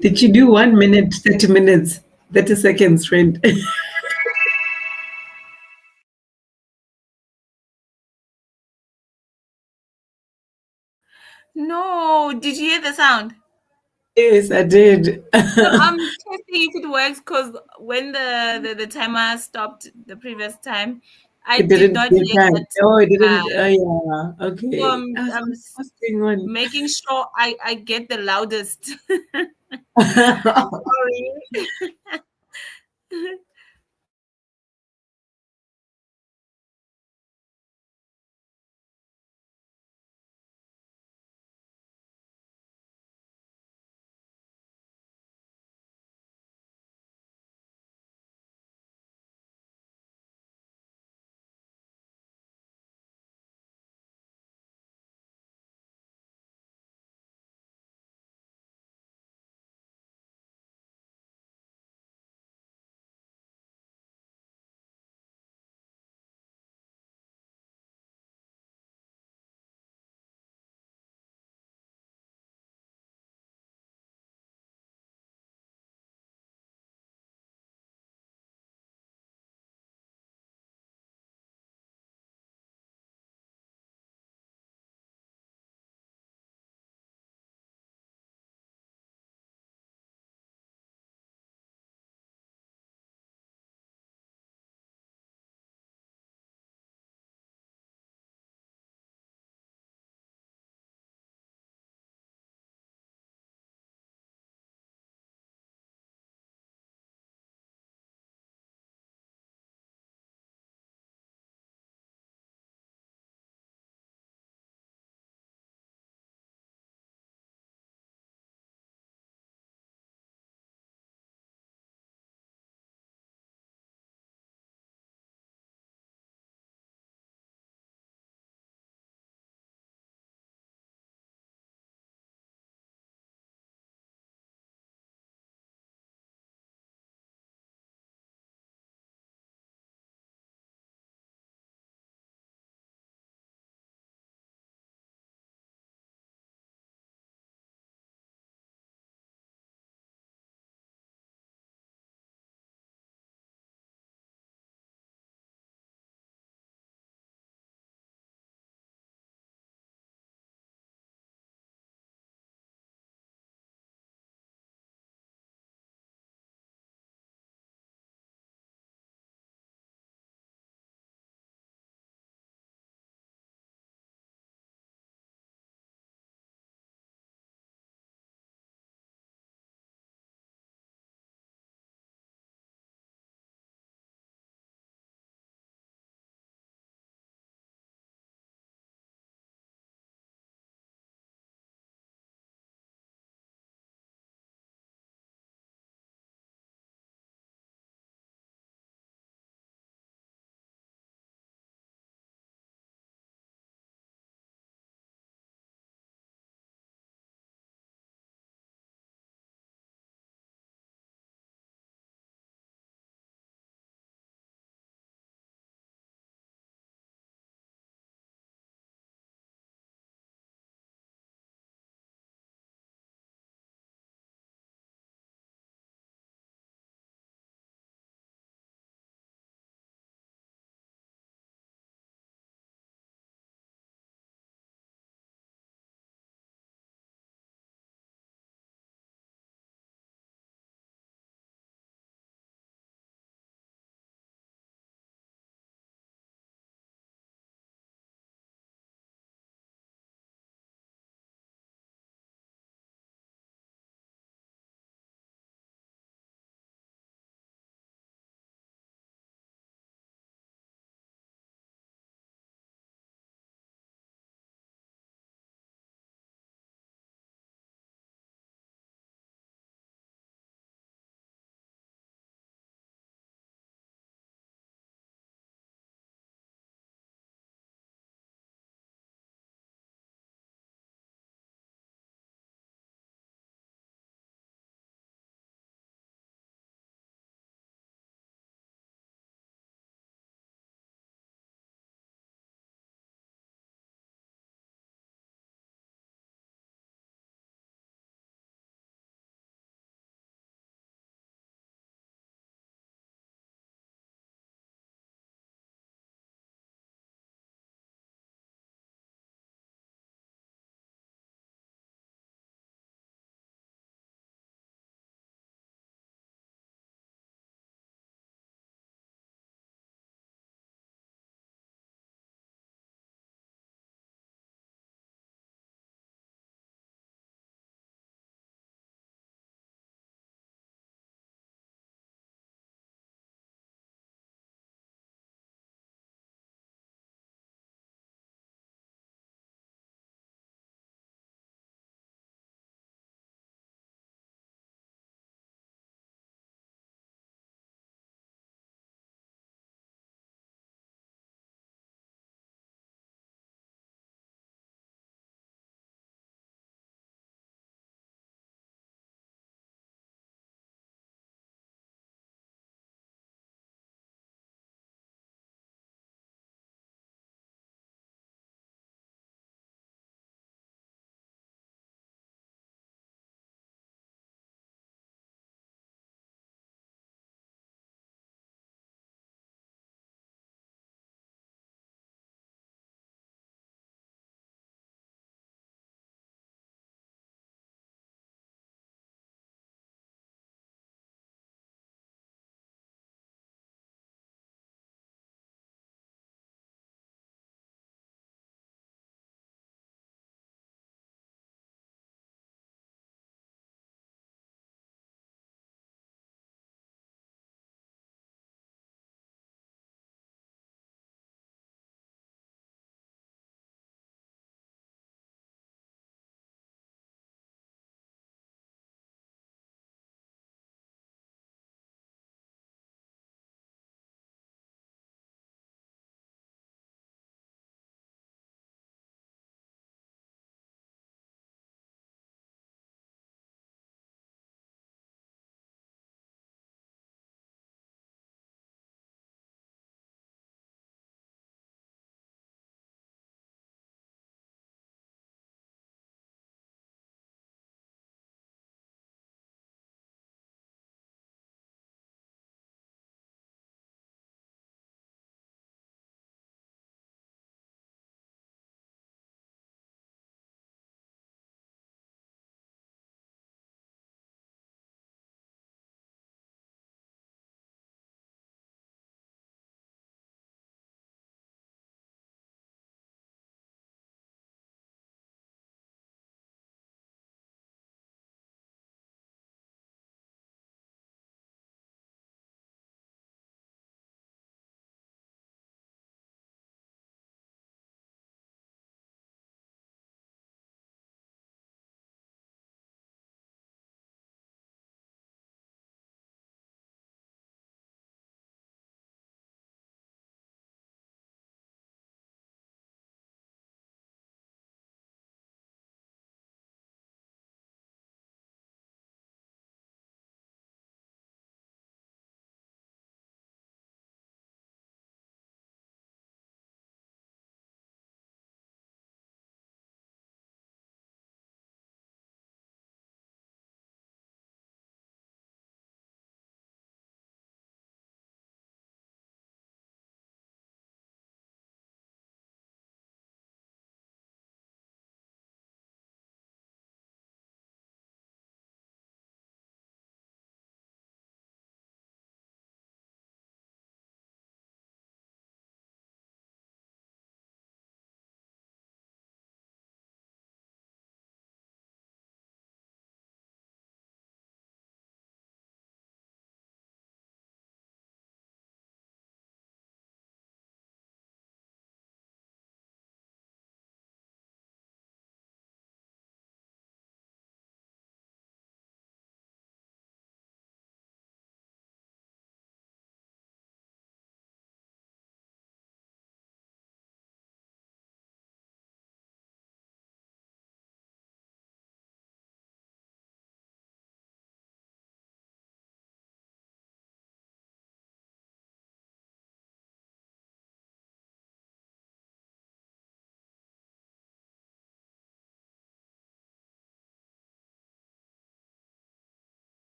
Did you do 1 minute, 30 minutes, 30 seconds, friend?
No, did you hear the sound?
Yes, I did.
So I'm testing if it works because when the timer stopped the previous time, I
It
did
didn't
not
give
hear
time.
that.
Oh, it
Uh,
didn't. Oh, yeah.
so
Okay. What's going on?
making sure I get the loudest. Sorry.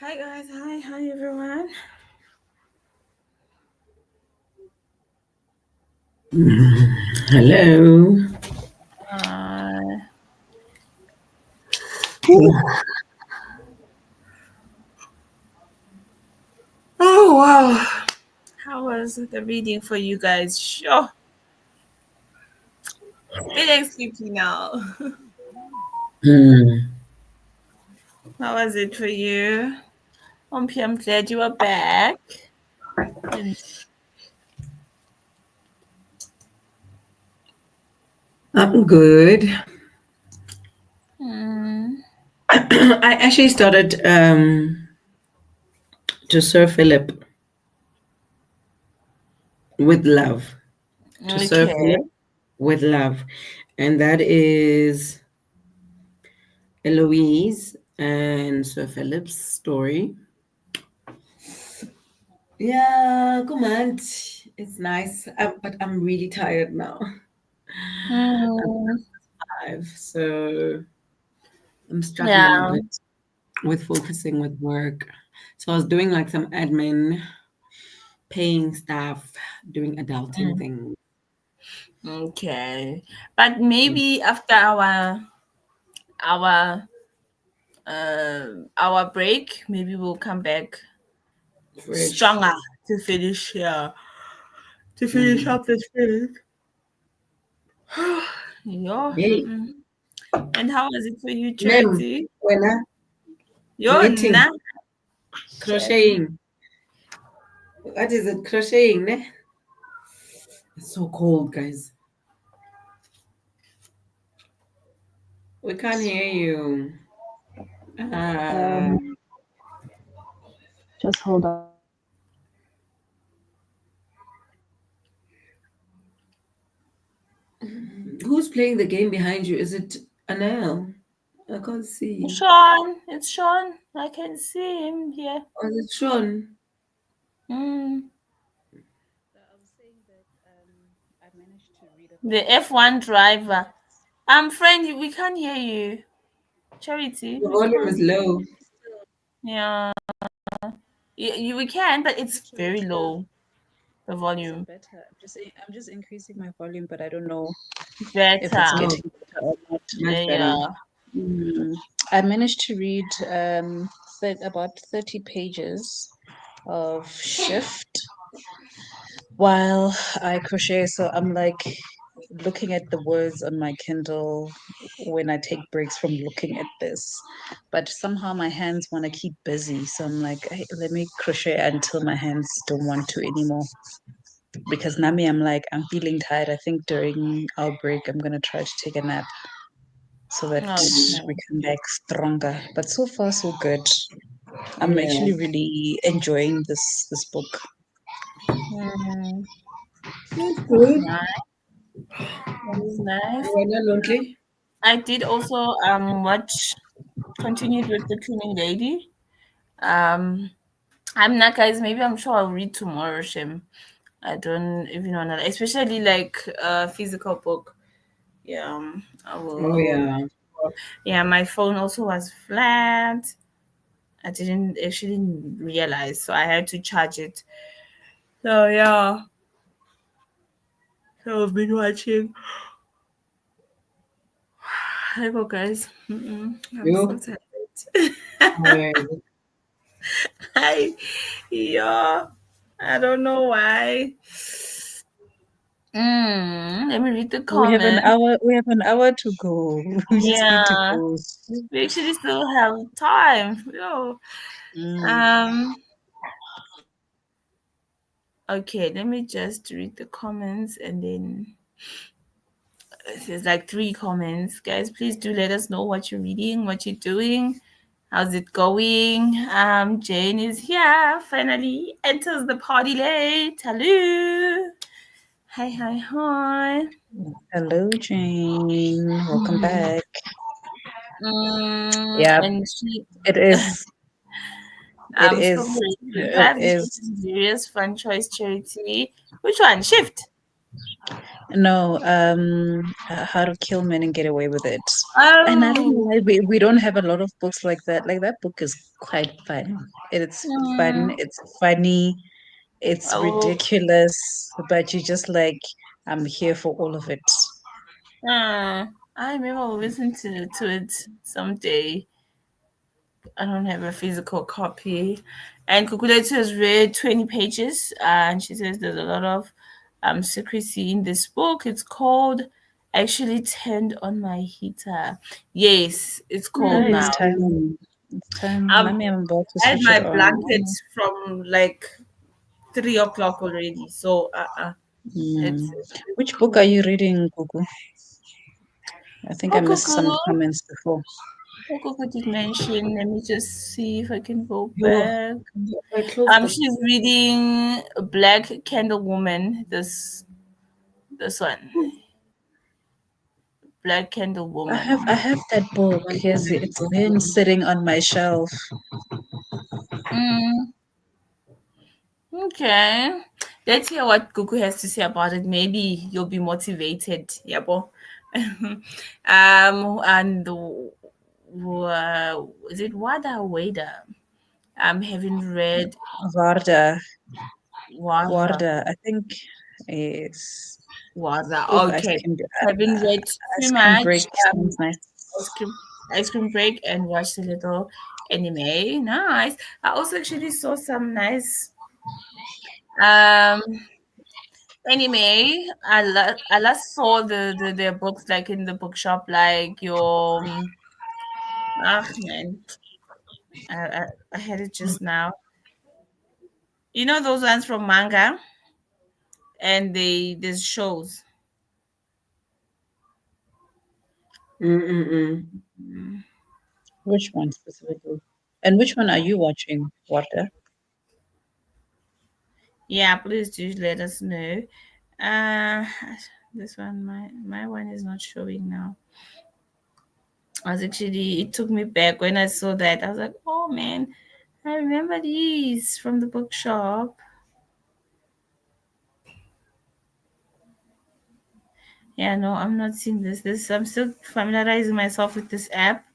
Hi guys, hi everyone.
Hello.
Uh, oh wow. How was the reading for you guys? Sure. Feeling sleepy now.
Hmm.
How was it for you? Ompi, I'm glad you are back. And
I'm good.
mm,
I actually started to serve Philip with love. To serve
okay.
Philip with love. And that is Eloise and Sir Philip's story. Yeah, come on. It's nice. But I'm really tired now. I'm
Mm,
five, so I'm struggling a
yeah.
bit with focusing with work. So I was doing like some admin, paying staff, doing adulting
Mm,
things.
okay. But maybe after our our break, maybe we'll come back
Fresh.
stronger to finish, yeah, to finish
Mm.
up this film. Yeah.
Hey,
And how was it for you,
Nem,
Charity?
Wena,
Yo,
knitting,
nah. Charity.
crocheting. What is it? Crocheting, ne? It's so cold, guys. We can't hear you. Uh,
Um, just hold on.
who's playing the game behind you? Is it Anel? I can't see.
Sean, it's Sean. I can see him here.
Or is it Sean?
Mm.
So I was saying that I managed to read
The
about
F1 driver.
30
Friend, we can't hear you. Charity,
The
we
volume is
can't.
low.
Yeah, we can, but
Is
it's
it too
very
low?
low. The
Is it
volume.
better? I'm just increasing my volume, but I don't know if it's
Better.
Oh,
getting better or not.
much better.
Yeah.
Mm, I managed to read about 30 pages of shift while I crochet. So I'm like looking at the words on my Kindle when I take breaks from looking at this. But somehow my hands want to keep busy. So I'm like, hey, let me crochet until my hands don't want to anymore. Because Nami, I'm like, I'm feeling tired. I think during our break, I'm going to try to take a nap so that we
Okay.
come back stronger. But so far, so good. I'm
Yeah.
actually really enjoying this book.
Mm,
That's
that's
good.
nice. That's nice.
Wena lonely?
I did also watch continued with the cleaning lady. Um I'm not, guys, maybe I'm sure I'll read tomorrow, Shem. I don't even wanna, especially like a physical book. Yeah,
Oh,
I will.
yeah.
Yeah, my phone also was flat. I didn't actually realize, so I had to charge it. So yeah, so I've been watching. Hi, go guys. I'm so
You?
tired.
Alright.
Hi, yeah. I don't know why. Let me read the
We have an
comment.
hour. We have an hour to go. We just need to
Yeah,
go.
we actually still have time. Yo.
Mm.
Um. Okay, let me just read the comments and then there's like three comments. Guys, please do let us know what you're reading, what you're doing, how's it going. Jane is here. Finally enters the party late. Hello. Hi, hi, hi.
Hello, Jane. Welcome back. Yeah,
And she,
it is. It is.
favorite
It
five
is.
various fun choice charity. Which one? Shift.
No, How to Kill Men and Get Away with It. And I don't know
Oh,
why we don't have a lot of books like that. Like that book is quite fun. It's fun,
mm,
it's funny, it's
oh,
ridiculous, but you just like, I'm here for all of it.
I maybe I'll listen to it someday. I don't have a physical copy. And Kukuletu has read 20 pages, and she says there's a lot of secrecy in this book. It's called Actually Turned on My Heater. Yes, it's cold
Yeah,
now.
it's time. It's time.
Um,
Mommy, I'm about to
I had
switch it
my
on.
blanket from like 3 o'clock already. So
Mm.
it's
Which book are
cool.
you reading, Kuku? I think I
Oh,
missed
Kuku.
some comments before.
Oh, Kuku did mention. Let me just see if I can go
Yo,
back.
I closed the.
She's reading Black Candle Woman. This one, Black Candle
I
Woman.
have that book. Yes, it's been sitting on my shelf.
Mm, okay, let's hear what Kuku has to say about it. Maybe you'll be motivated. Yabo. And is it Wada Wada? Having read
Varda.
Wada
Warda. I think it's.
Wada.
Oh,
Okay, having read too
ice cream
much.
break sounds nice.
Ice cream ice cream break and watched a little anime. Nice. I also actually saw some nice um anime. I last saw their books like in the bookshop, like your man. I had it just now. You know those ones from manga and there's shows.
Mm-mm-mm.
Mm.
Which one specifically? And which one are you watching, Warda?
Yeah, please do let us know. Uh this one my one is not showing now. I was actually, it took me back when I saw that. I was like, oh man, I remember these from the bookshop. Yeah, no, I'm not seeing this. I'm still familiarizing myself with this app.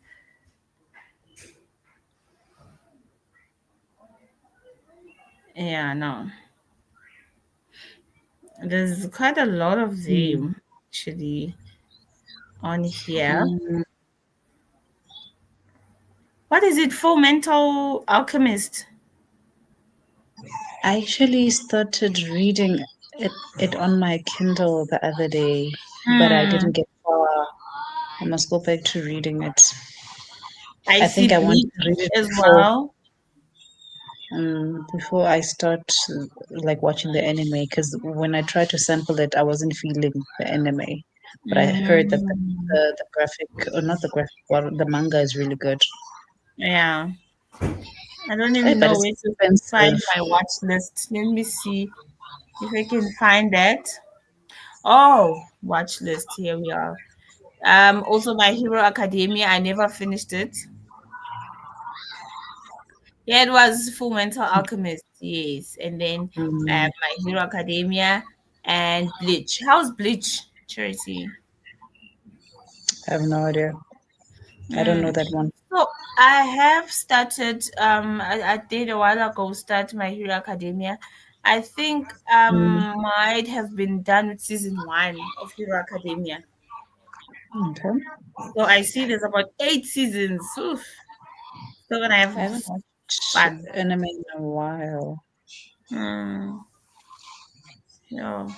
Yeah, no, there's quite a lot of
Hmm.
them actually on here.
Mm,
What is it? Full Mental Alchemist.
I actually started reading it on my Kindle the other day, but I
Hmm.
didn't get far. I must go back to reading it.
I
I
see
think I want to read
Bleach
it
as
before
well.
before I start like watching the anime, because when I tried to sample it, I wasn't feeling the anime. But I heard that
Mm,
the graphic, or not the graphic, well, the manga is really good.
yeah, I don't
Hey,
even
but
know
it's
where to
expensive.
find my watch list. Let me see if I can find that. Oh, watch list. Here we are. Also My Hero Academia. I never finished it. Yeah, it was Full Mental Alchemist. Yes, and then
Mm,
My Hero Academia and Bleach. How's Bleach, Charity?
I have no idea. I don't know
Mm.
that one.
So I have started. I did a while ago start My Hero Academia. I think
Mm,
might have been done with season 1 of Hero Academia.
okay.
So I see there's about 8 seasons. Oof. Still gonna have
I haven't watched
fun.
anime in a while.
Mm, yeah.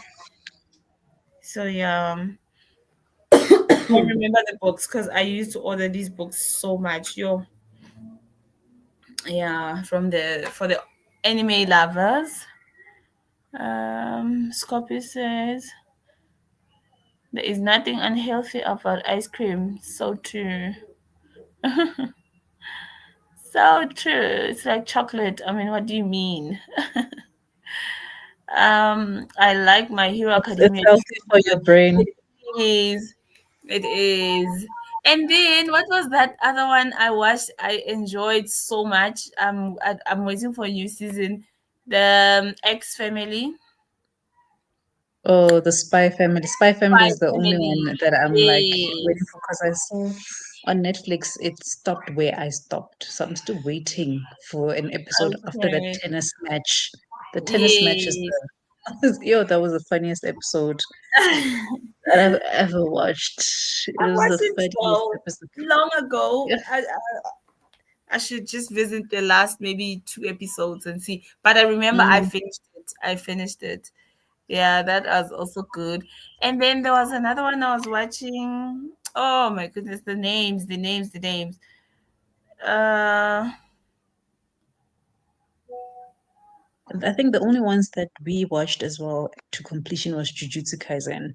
So yeah, I remember the books because I used to order these books so much. Yo, yeah, from the for the anime lovers. Scorpio says there is nothing unhealthy about ice cream. So true. So true. It's like chocolate. I mean, what do you mean? I like My Hero
It's
Academia.
healthy for your brain.
It is. It is. And then what was that other one I watched? I enjoyed so much. I'm waiting for a new season. The X Family.
Oh, the Spy Family. Spy Family
Spy
is the only
Family.
one that I'm like waiting
Yes.
for because I saw on Netflix it stopped where I stopped. So I'm still waiting for an episode after that
Okay.
tennis match. The tennis match is
Yes.
the yo, that was the funniest episode that I've ever watched. It
I
was the
watched it
funniest
so
episode.
long ago.
Yeah.
I should just visit the last maybe two episodes and see. But I remember I
Mm.
finished it. I finished it. Yeah, that was also good. And then there was another one I was watching. Oh my goodness, the names. Uh,
I think the only ones that we watched as well to completion was Jujutsu Kaisen.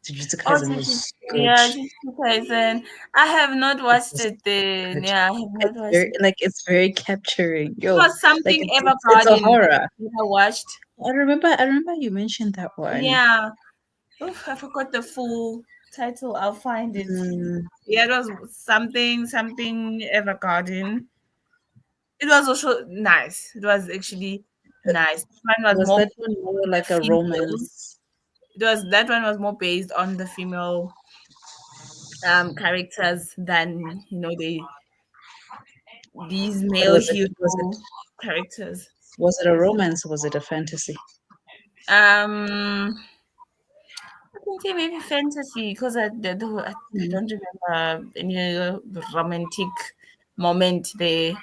Jujutsu
oh,
Kaisen was good.
yeah, Jujutsu Kaisen. I have not
It
watched
was
it then.
good.
Yeah, I have not
It's
watched
very
it.
like it's very capturing.
It
Yo,
was
like
something
it's a
Evergarden
horror.
that I watched.
I remember you mentioned that one.
Yeah. Oof, I forgot the full title. I'll find it.
Mm,
Yeah, it was something Evergarden. It was also nice. It was actually nice. Mine was
was
more
that one more like a
female.
romance?
That one was more based on the female characters than these
But
male hero characters.
was it a romance or was it a fantasy?
Um I can say maybe fantasy because I
Mm,
don't remember any romantic moment there.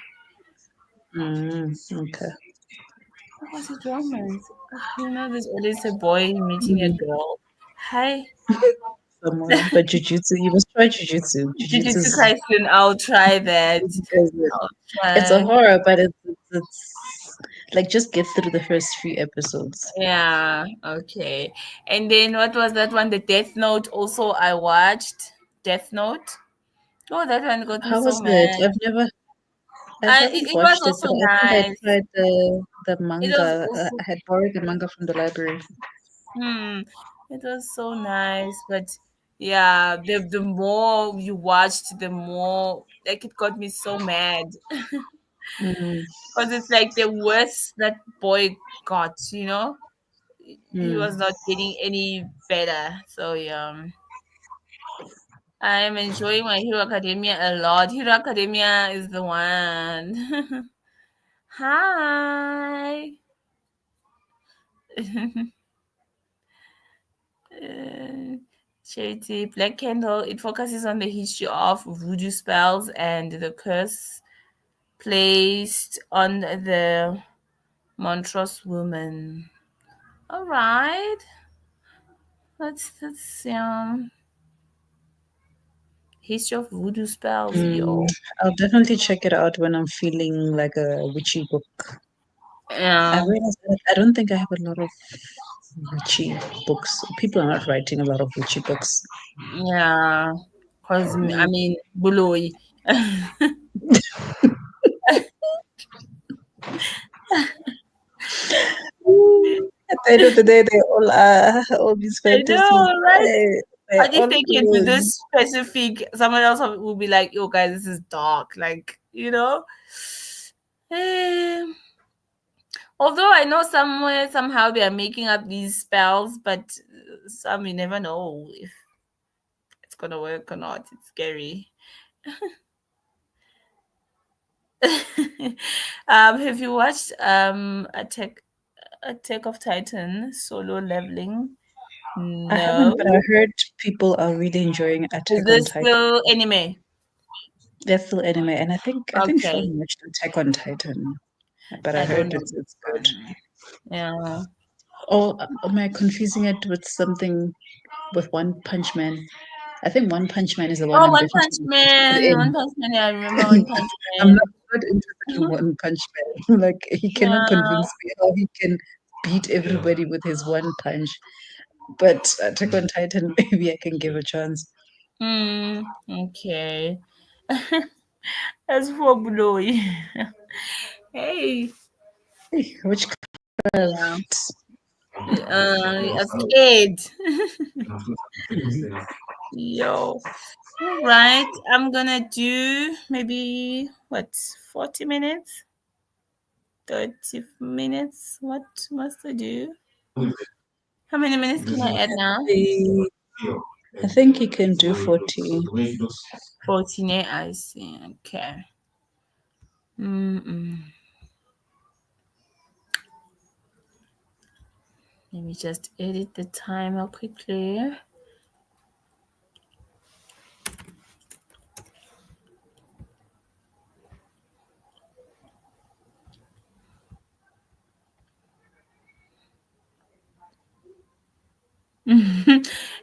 okay.
Or was it romance? There's always a boy meeting a
Mm,
girl. Hi,
somewhere. But Jujutsu, you must try Jujutsu.
Jujutsu
Jujutsu's
Kaisen. I'll try that. I'll
it's a
try.
horror, but it's like just get through the first few episodes.
Yeah, okay. And then what was that one? The Death Note also I watched. Death Note. Oh, that one got me
How
so
was it?
mad.
I haven't
It was
watched it,
also
but I think I
nice.
tried the
It was
manga.
also
I had borrowed the manga from the library.
hmm, it was so nice. But yeah, the more you watched, the more like it got me so mad.
Mm,
Because it's like the worse that boy got. He
mm.
was not getting any better. So yeah. I am enjoying my Hero Academia a lot. Hero Academia is the one. Hi. Uh, Charity Black Candle. It focuses on the history of voodoo spells and the curse placed on the monstrous woman. All right. That's history of voodoo spells,
Mm,
yo.
I'll definitely check it out when I'm feeling like a witchy book. I've
Yeah.
realized that I don't think I have a lot of witchy books. People are not writing a lot of witchy books.
Yeah. Cause I
Mm.
mean, Buloy.
At the end of the day, they all are all these
I
fantasies.
know, right?
They're
But if
all
they can do
good.
this specific, someone else will be like, "Yo, guys, this is dark." Like. Eh, although I know somewhere somehow they are making up these spells, but some you never know if it's gonna work or not. It's scary. Have you watched Attack of Titan solo leveling?
I haven't, but I
No.
heard people are really enjoying
Is
Attack on
this
Titan.
still anime?
They're still anime, and I think Sean
Okay.
watched Attack on Titan, but I
I don't
heard
know
it's
this
good.
one. Yeah.
Or am I confusing it with something with One Punch Man? I think One Punch Man is the one
Oh,
I'm
One Punch
definitely interested
Man. One
in.
Punch Man. Yeah, I remember One Punch
I'm
Man.
not interested in One Punch Man. Like he cannot
Yeah.
convince me how he can beat everybody with his one punch. But Attack on Titan, maybe I can give a chance.
Okay. As for Blowy. Hey.
Hey, which
Yeah.
craft?
A scared. Yo. All right. I'm gonna do maybe what 40 minutes? 30 minutes. What must I do? How many minutes can I add now?
I think you can do 40.
14. I see. Okay. Mm-mm. Let me just edit the timer quickly.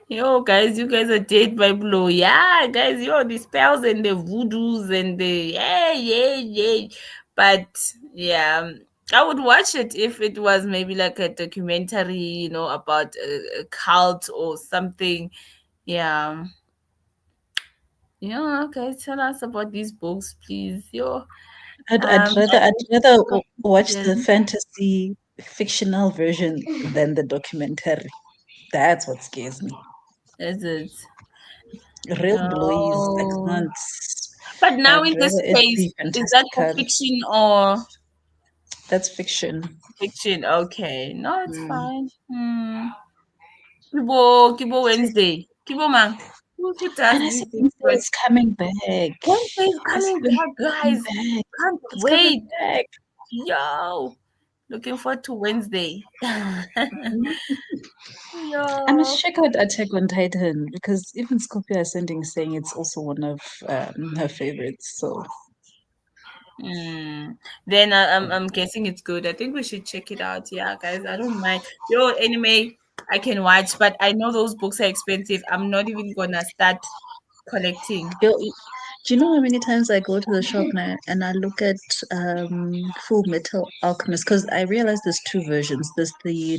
Yo, guys, you guys are dead by blow. Yeah, guys, the spells and the voodoos and the yeah. But yeah, I would watch it if it was maybe like a documentary, about a cult or something. Yeah. Okay, tell us about these books, please.
I'd rather watch the
Yes,
fantasy fictional version than the documentary. That's what scares me.
is it?
Real blowies, I
Oh.
can't.
But now
I'd
in this
rather it
space,
be
is that for
fantastical.
fiction or
That's fiction.
fiction? Okay. No, it's
Mm.
fine. Kibo Wednesday. Kibo man. Who does
And
these things
Wednesday
first?
is coming back.
Wednesday is
It's
coming back,
coming
guys.
back.
Can't
It's coming
wait.
back.
Yo. Looking forward to Wednesday.
I must
Yo.
check out Attack on Titan because even Scorpio Ascending is saying it's also one of her favorites. So
Then I'm guessing it's good. I think we should check it out. Yeah, guys, I don't mind. Anime I can watch, but I know those books are expensive. I'm not even gonna start collecting.
do you know how many times I go to the shop now and I look at Full Metal Alchemist? Because I realize there's two versions. There's the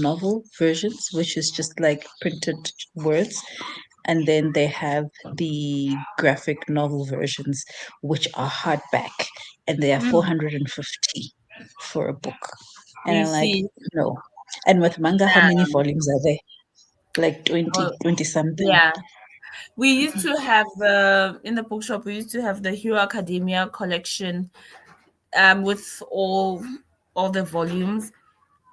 novel versions, which is just like printed words, and then they have the graphic novel versions, which are hardback, and they are
Mm,
450 for a book. And
you
I'm like,
see,
no. And with manga, how many volumes are there? Like 20,
oh,
20 something.
yeah. We used to have in the bookshop. We used to have the Hero Academia collection, with all the volumes.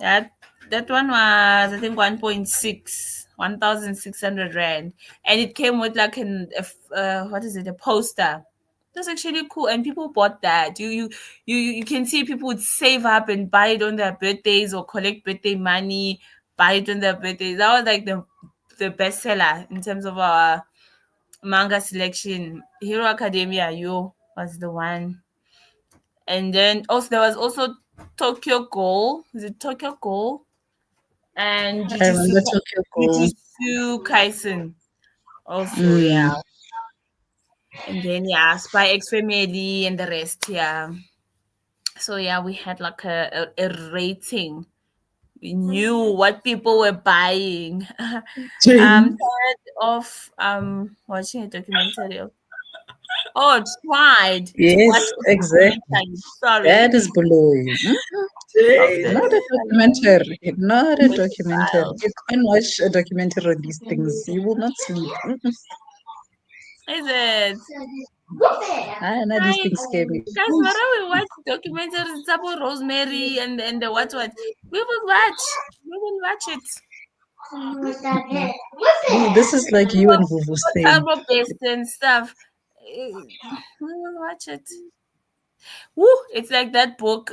That that one was, I think, 1,600 rand, and it came with like what is it, a poster. That's actually cool, and people bought that. You can see people would save up and buy it on their birthdays or collect birthday money, buy it on their birthdays. That was like the bestseller in terms of our manga selection. Hero Academia, was the one. And then also there was also Tokyo Ghoul. Is it Tokyo Ghoul? And
I remember Tokyo Ghoul.
Jujutsu Kaisen also,
Mm.
yeah. And then yeah, Spy X Family and the rest, yeah. So yeah, we had like a rating. We knew what people were buying. I'm tired of watching a documentary of tried to
Yes,
watch a
exactly.
documentary. Sorry.
That is below.
Of the
Not a documentary. Not a
with the
documentary.
style.
You can't watch a documentary on these things. You will not sleep.
Is it?
Now these
Hi,
things scare me.
guys, whenever we watch documentaries about Rosemary and the what, we will watch. We will watch it.
This is like you and Vuvu's thing.
Turbo based and stuff. We will watch it. Woo! It's like that book.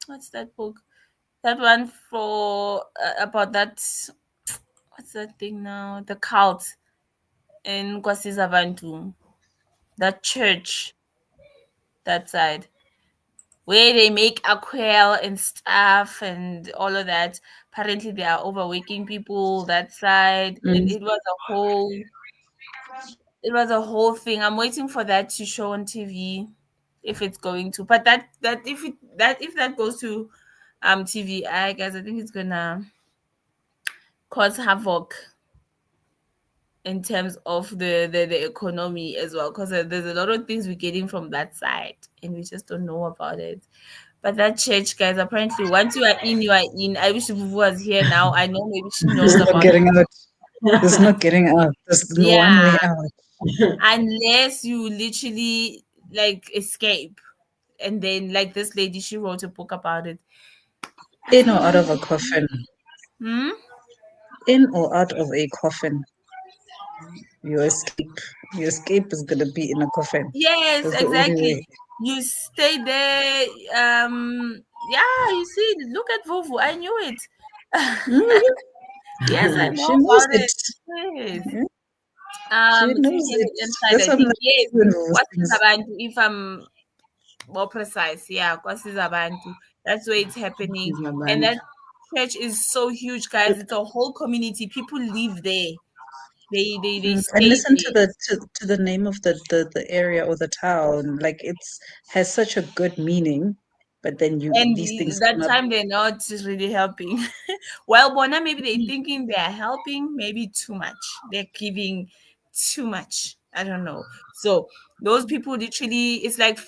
What's that book? That one for about that. What's that thing now? The cult in Kwasizabantu. That church, that side, where they make aquel and stuff and all of that. Apparently, they are overworking people that side, and
Mm.
it was a whole thing. I'm waiting for that to show on TV if it's going to. But if that goes to TV, I guess I think it's gonna cause havoc in terms of the economy as well, because there's a lot of things we're getting from that side and we just don't know about it. But that church, guys, apparently once you are in, you are in. I wish Vuvu was here now. I know maybe she knows
There's no
about it.
getting out. There's no getting out. There's no one
Yeah,
way out.
unless you literally like escape. And then like this lady, she wrote a book about it. I
In
still
or out of a
remember.
coffin?
Hmm?
In or out of a coffin? Your escape. Your escape is gonna be in a coffin.
Yes,
That's the only
exactly.
way.
You stay there. Yeah, you see, look at Vovu. I knew it.
Mhm.
Yes, I know
She knows
about
it.
it. Yes.
Yeah, she knows
Taking
it.
it inside,
That's
I
what I'm
think,
like,
yes.
even those things.
Kwasizabantu, if I'm more precise, yeah, Kwasizabantu. That's where it's happening.
Is my
And
band.
that church is so huge, guys. It's a whole community. People live there. They
And
stay
listen to
there.
the name of the area or the town. Like it's has such a good meaning, but then
And
these things
that
come up.
time they're not really helping. Well, Bona, maybe they're thinking they're helping, maybe too much. They're giving too much. I don't know. So those people literally, it's like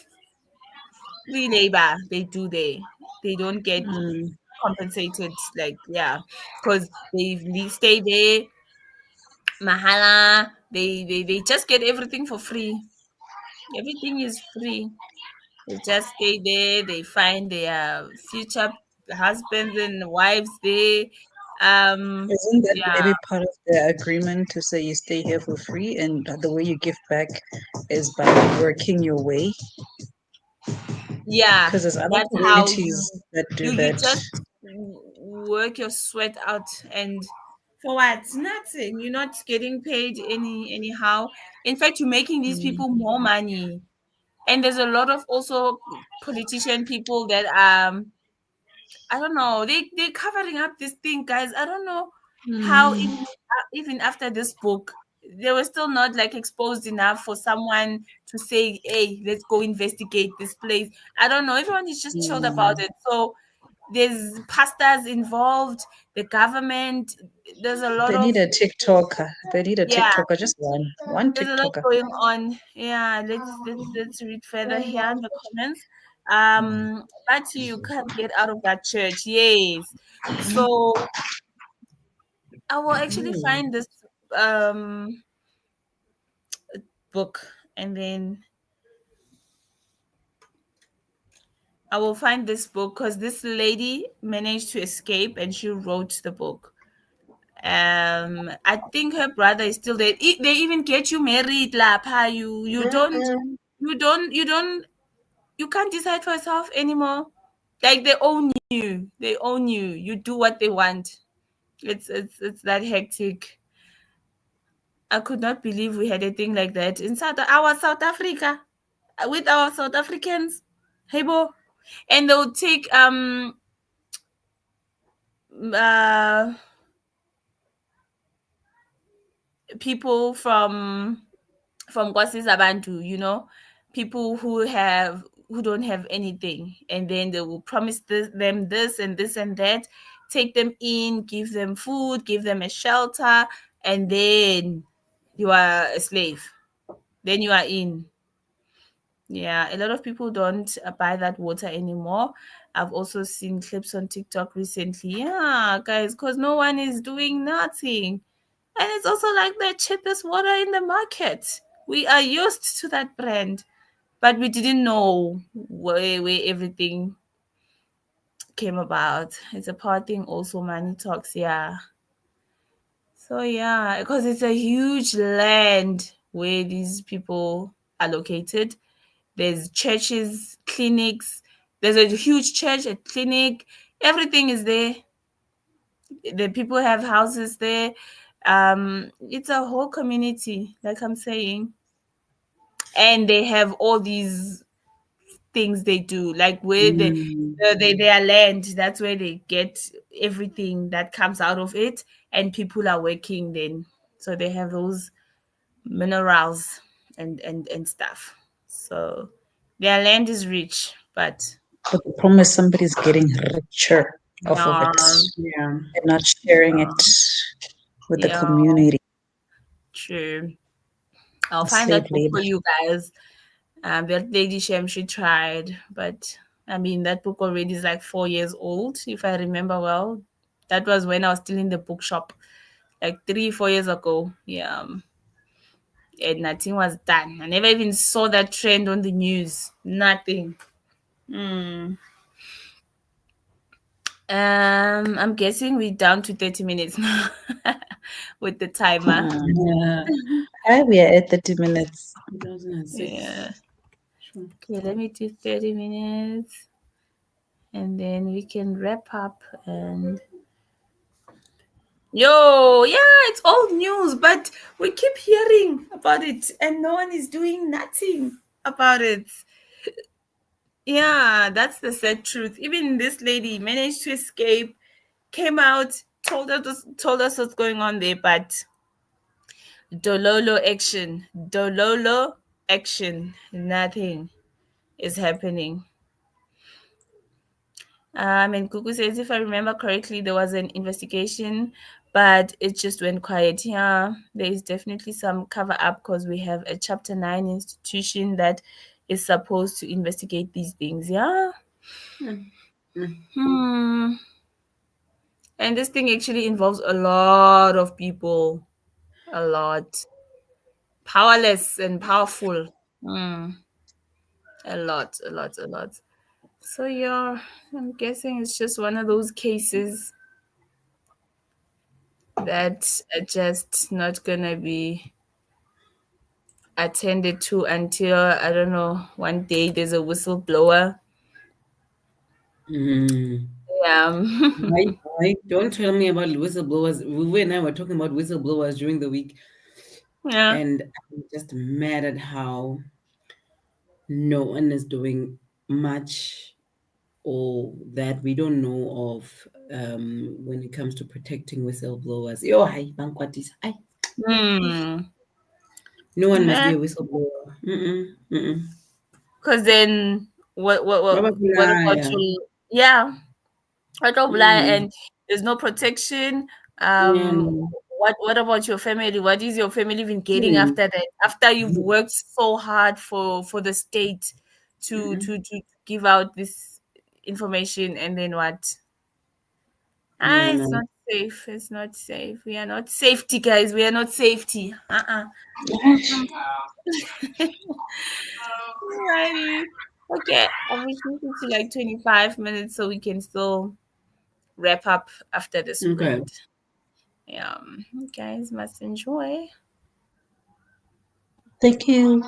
free labor they do there. They don't get
Mm.
compensated, like, yeah, because stay there, mahala. They just get everything for free. Everything is free. They just stay there. They find their future husbands and wives there.
Isn't that
Yeah,
maybe part of the agreement to say you stay here for free and the way you give back is by working your way?
yeah.
Because there's other
That's how
communities that do
you
that.
just work your sweat out, and for what? Nothing. You're not getting paid anyhow. In fact, you're making these
Mm.
people more money. And there's a lot of also politician people that I don't know. They're covering up this thing, guys. I don't know how
Mm.
even after this book, they were still not like exposed enough for someone to say, "Hey, let's go investigate this place." I don't know. Everyone is just chilled about
Mm.
it. So there's pastors involved, the government. There's a lot
They
of,
need a TikToker. They need a
yeah.
TikToker, just one
There's a lot
TikToker.
going on. Yeah, let's read further here in the comments. But you can't get out of that church. Yes. So I will actually find this um book, and then I will find this book because this lady managed to escape and she wrote the book. I think her brother is still there. They even get you married, lapha. You don't you can't decide for yourself anymore. Like they own you. They own you. You do what they want. It's that hectic. I could not believe we had a thing like that in South Africa with our South Africans. Hey bo. And they'll take uh people from Kwasizabantu, people who don't have anything, and then they will promise them this and this and that, take them in, give them food, give them a shelter, and then you are a slave. Then you are in. Yeah, a lot of people don't buy that water anymore. I've also seen clips on TikTok recently. Yeah, guys, because no one is doing nothing. And it's also like the cheapest water in the market. We are used to that brand, but we didn't know where everything came about. It's a power thing, also, money talks, yeah. So, yeah, because it's a huge land where these people are located. There's churches, clinics, there's a huge church, a clinic, everything is there. The people have houses there. It's a whole community, like I'm saying, and they have all these things they do, like where
Mm.
their land. That's where they get everything that comes out of it, and people are working then, so they have those minerals and stuff. So their land is rich, but
But the problem is somebody's getting richer off of it
yeah,
Yeah.
and not sharing it with the
yeah,
community.
true. I'll find
Slave
that book
labor.
for you guys. That Lady Shem, she tried, but I mean, that book already is like 4 years old, if I remember well. That was when I was still in the bookshop, like 3, 4 years ago. Yeah, and nothing was done. I never even saw that trend on the news. Nothing. Hmm. I'm guessing we're down to 30 minutes now with the timer.
Yeah,
Hi, we are at 30 minutes.
2006.
Yeah.
Sure.
Okay, let me do 30 minutes and then we can wrap up and yo, yeah, it's old news, but we keep hearing about it and no one is doing nothing about it. Yeah, that's the sad truth. Even this lady managed to escape, came out, told us what's going on there, but Dololo action, nothing is happening. And Kuku says, if I remember correctly, there was an investigation, but it just went quiet. Yeah, there is definitely some cover up because we have a Chapter 9 institution that is supposed to investigate these things. Yeah.
Mm, mm.
Hmm. And this thing actually involves a lot of people, a lot. Powerless and powerful. Hmm. A lot, a lot, a lot. So, yeah, I'm guessing it's just one of those cases that are just not gonna be attended to until I don't know, one day there's a whistleblower.
Mm.
Yeah.
Don't tell me about whistleblowers. We and I were talking about whistleblowers during the week,
Yeah.
and I'm just mad at how no one is doing much or that we don't know of when it comes to protecting whistleblowers. Yo, hi, Bankwatis. Hi.
Hmm.
No one must be
Yeah.
a whistleblower. Mm-mm, mm-mm.
Because then what about
Bababulaya.
you? Yeah. Out of lie
Mm.
and there's no protection.
Yeah,
Um,
no.
what about your family? What is your family even getting
Mm.
after that? After you've worked so hard for the state
Mm-mm.
to give out this information and then what? Ah,
Yeah,
it's
man.
not safe. It's not safe. We are not safety, guys. We are not safety. Alrighty. Okay, I've reduced it to like 25 minutes so we can still wrap up after the
Okay.
sprint. Yeah, you guys must enjoy.
Thank you.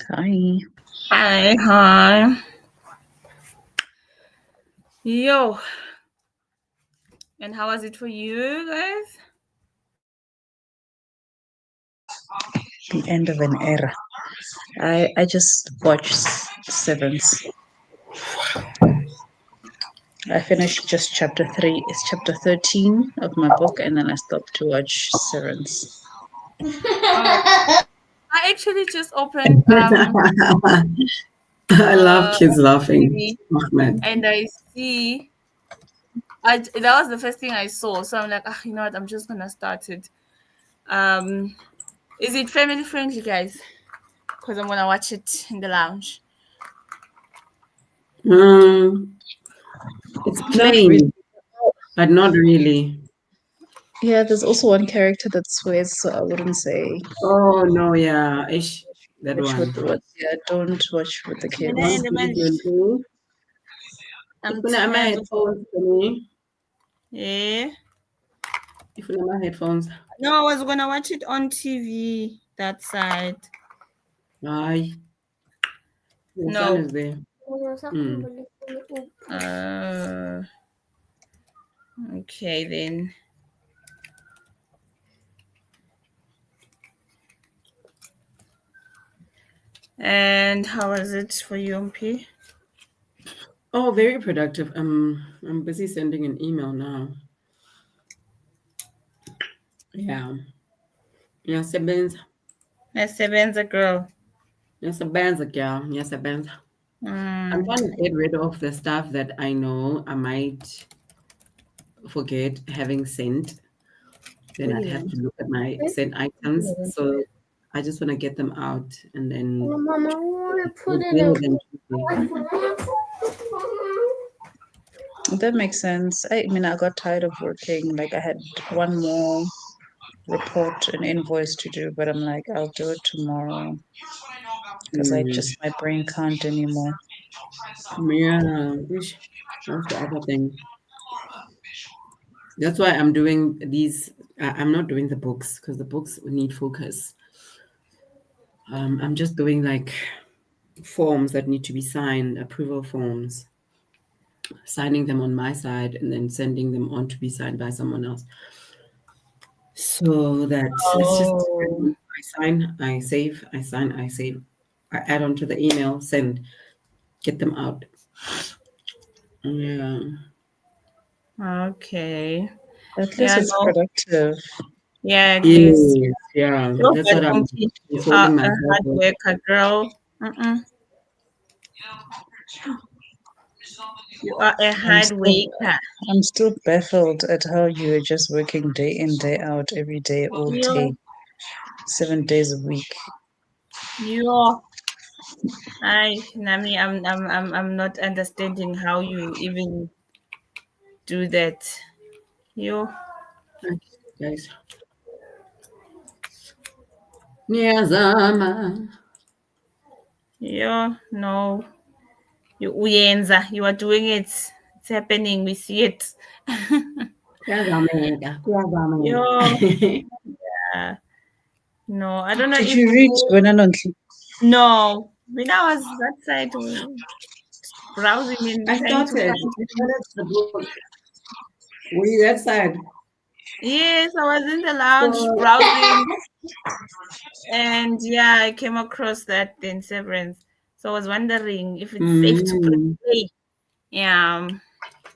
Hi.
Hi, hi. Yo. And how was it for you guys?
The end of an era. I just watched Sevens. I finished just chapter 3. It's chapter 13 of my book, and then I stopped to watch Sevens.
Oh, I actually just opened
I love kids laughing.
TV
Ahmed.
and I see that was the first thing I saw. So I'm like, you know what? I'm just gonna start it. Is it family friendly, guys? Because I'm gonna watch it in the lounge.
It's
Not really.
plain, but not really.
Yeah, there's also one character that swears, so I wouldn't say
Oh no, yeah, ish, that
watch with
one.
the yeah, don't watch with the
And
kids.
then
Don't
the man,
listen to.
I'm
If I my
terrible.
headphones for me,
Yeah.
if I my headphones,
No, I was gonna watch it on TV that side.
aye, the sun
No.
is there. Mm.
Uh, okay then. And how was it for you, MP?
Oh, very productive. I'm busy sending an email now. Yeah, yes, a bands,
Yes, Seven's a girl.
yes, a bands, yeah, yes, a bands. I'm trying to get rid of the stuff that I know I might forget having sent. Then I'd have to look at my sent items. So I just want to get them out and then we'll deal with them Tuesday.
That makes sense. I mean, I got tired of working. Like, I had one more report, an invoice to do, but I'm like, I'll do it tomorrow because
Mm.
my brain can't anymore.
Yeah, ish. That's the other thing. That's why I'm doing these. I'm not doing the books because the books need focus. I'm just doing like forms that need to be signed, approval forms, signing them on my side and then sending them on to be signed by someone else. So that it's just
Oh.
I sign, I save, I sign, I save, I add on to the email, send, get them out. Yeah.
Okay.
At least
Yeah,
it's
no.
productive.
Yeah, it is.
Yes, yeah.
No,
That's
but
what I'm
MP, you are
consoling
a
myself
hard
with.
worker, girl. You are a
I'm
hard
still
worker.
I'm still baffled at how you're just working day in, day out, every day, all day,
You,
7 days a week.
you. Nami, I'm not understanding how you even do that. You,
Okay, guys. Niyazama.
no. You uyenza. You are doing it. It's happening. We see it.
Kuyazameka, kuyazameka.
Yo, no. I don't know
Did
if
you read
you.
Wenanontle?
No. When I was that side browsing and
I
trying to
started.
find
I
it.
started the book. Were you that side?
Yes, I was in the lounge
So,
browsing, and yeah, I came across that in Severance. So I was wondering if it's safe to
mm,
play. Yeah,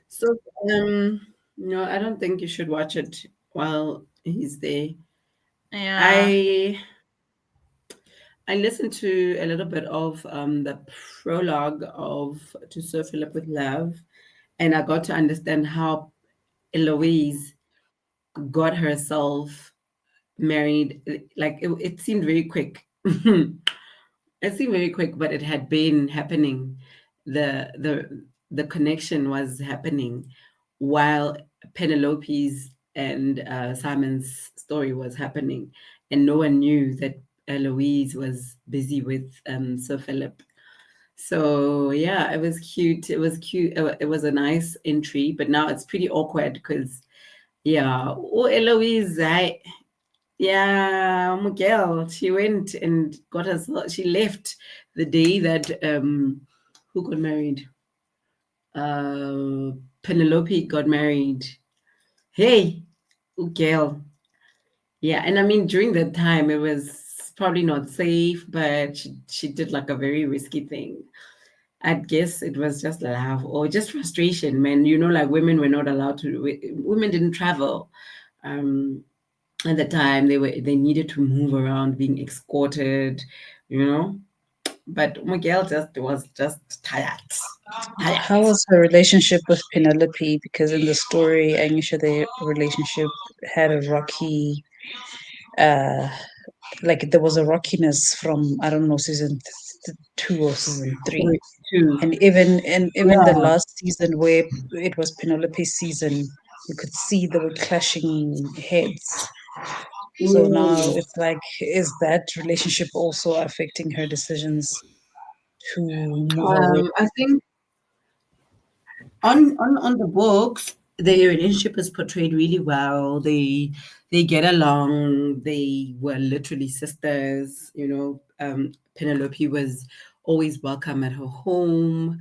so no, I don't think you should watch it while he's there.
yeah.
I I listened to a little bit of the prologue of To Sir Philip with Love, and I got to understand how Eloise got herself married. Like it seemed very quick. It seemed very quick, but it had been happening. The connection was happening while Penelope's and Simon's story was happening, and no one knew that Eloise was busy with Sir Philip. So yeah, it was cute. It was cute. It was a nice entry, but now it's pretty awkward because yeah, oh Eloise, Yeah, Miguel. She went and got herself. She left the day that who got married? Uh, Penelope got married. Hey, Miguel. Yeah, and I mean during that time it was probably not safe, but she did like a very risky thing. I guess it was just love or just frustration, man. You know, like women were not allowed to. Women didn't travel. Um, at the time, they needed to move around, being escorted. You know, but Miguel just was just tired. Tired.
How was her relationship with Penelope? Because in the story, Anisha, their relationship had a rocky, uh, like there was a rockiness from I don't know season 2 or season 3,
Too.
and even the
Yeah.
last season where it was Penelope's season, you could see they were clashing heads. So now
Mm.
it's like, is that relationship also affecting her decisions to move away?
I think on the books, the relationship is portrayed really well. They get along. They were literally sisters. You know, Penelope was always welcome at her home.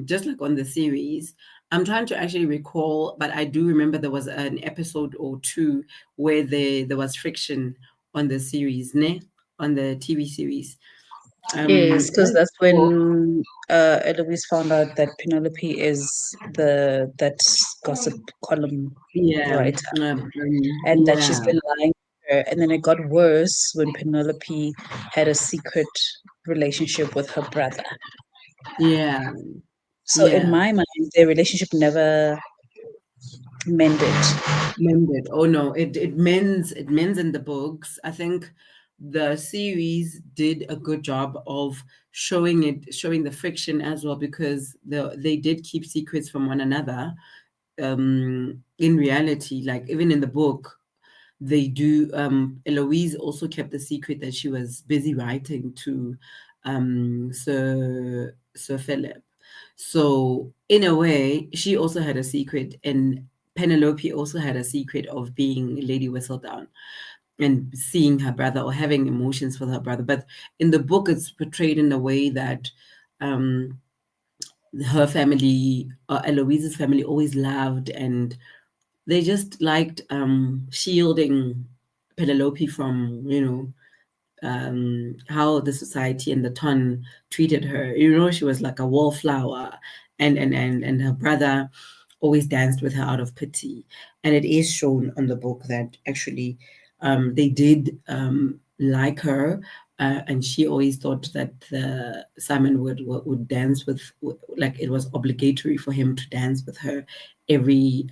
Just like on the series. I'm trying to actually recall, but I do remember there was an episode or two where there was friction on the series, ne? On the TV series.
Yes, because
Just
that's
before-
when Eloise found out that Penelope is that gossip column
yeah,
writer,
um,
and that she's
yeah,
been lying to her. And then it got worse when Penelope had a secret relationship with her brother.
yeah,
So in
yeah.
my mind, their relationship never mended.
Mended. Oh no, it mends in the books. I think the series did a good job of showing the friction as well because they did keep secrets from one another. In reality, like even in the book, they do. Eloise also kept the secret that she was busy writing to Sir Philip. So in a way, she also had a secret, and Penelope also had a secret of being Lady Whistledown and seeing her brother or having emotions for her brother. But in the book, it's portrayed in a way that um, her family, Eloise's family, always loved and they just liked shielding Penelope from, how the society and the ton treated her. You know, she was like a wallflower, and her brother always danced with her out of pity. And it is shown on the book that actually they did like her. And she always thought that Simon would dance like it was obligatory for him to dance with her every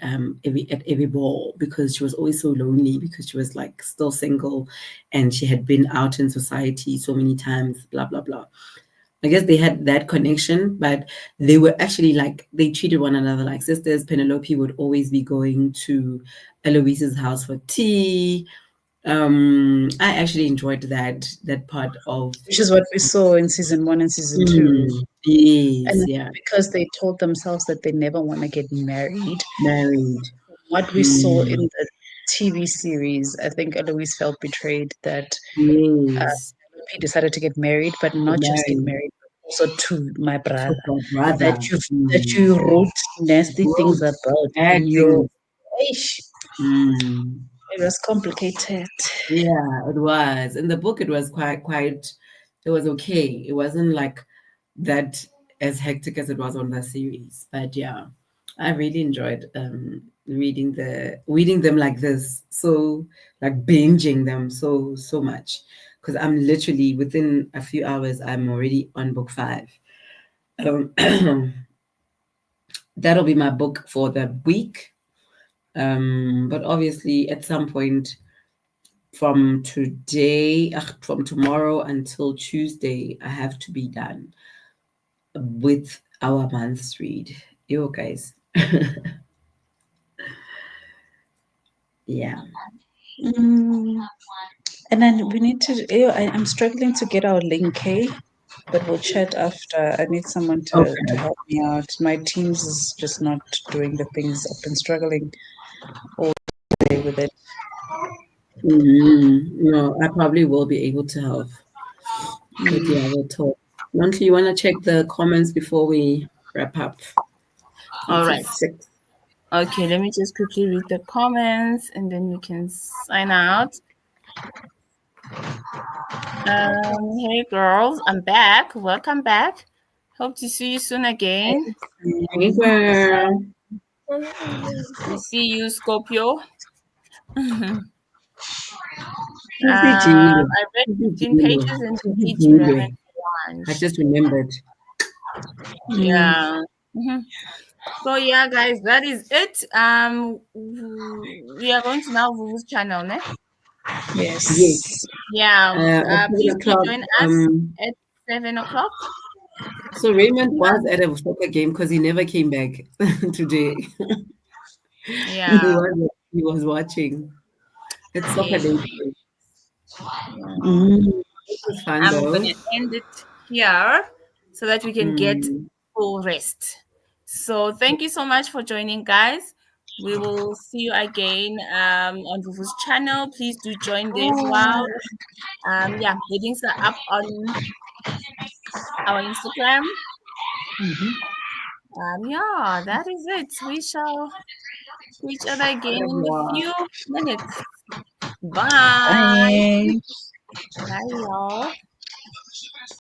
ball because she was always so lonely because she was like still single and she had been out in society so many times, blah blah blah. I guess they had that connection, but they were actually like they treated one another like sisters. Penelope would always be going to Eloise's house for tea. I actually enjoyed that part of
Which is what we saw in season 1 and season 2.
yes,
And
yeah,
because they told themselves that they never want to get married,
married.
what we saw in
Mm,
the TV series, I think Eloise felt betrayed that
yes,
he decided to get married, but
get
not just get
married
married, but also to my
to
brother
her brother.
that you wrote nasty things
Wrote
about
bad
in your.
things.
Ish.
Mm.
It was complicated.
Yeah, it was. In the book, it was quite. It was okay. It wasn't like that as hectic as it was on the series. But yeah, I really enjoyed reading them like this. So like binging them so much because I'm literally within a few hours I'm already on book 5. Um, that'll be my book for the week. But obviously, at some point from tomorrow until Tuesday, I have to be done with our month's read. You guys. Yeah.
Mm, and then we need to. I'm struggling to get our link, hey? But we'll chat after. I need someone to
Okay.
help me out. My Teams is just not doing the things. I've been struggling all day with it.
No, I probably will be able to help. But yeah, we'll talk. Nonky, you want to check the comments before we wrap up?
All
Since
right.
it's 6.
Okay, let me just quickly read the comments and then we can sign out. Hey girls, I'm back. Welcome back. Hope to see you soon again.
Hey, girl.
We see you, Scorpio.
Tuesday, Julie.
I read
Tuesday,
15
Julie.
pages and to
Tuesday,
eat ramen
Julie.
for
I
lunch.
just remembered.
Yeah. So yeah, guys, that is it. We are going to now Vuvu's channel, ne?
Yes.
Yes.
Yeah.
At 7
Please do
o'clock.
join us at 7 o'clock.
So Raymond was at a soccer game because he never came back today.
Yeah.
He was watching. It's soccer
Yes.
day today.
Yeah.
Mm.
It was fun
I'm
though.
gonna end it here so that we can get
Mm.
full rest. So thank you so much for joining, guys. We will see you again on Vuvu's channel. Please do join there as well. Yeah, the links are up on our Instagram. Yeah, that is it. We shall see each other again in a few minutes. Bye.
Bye.
Bye, y'all.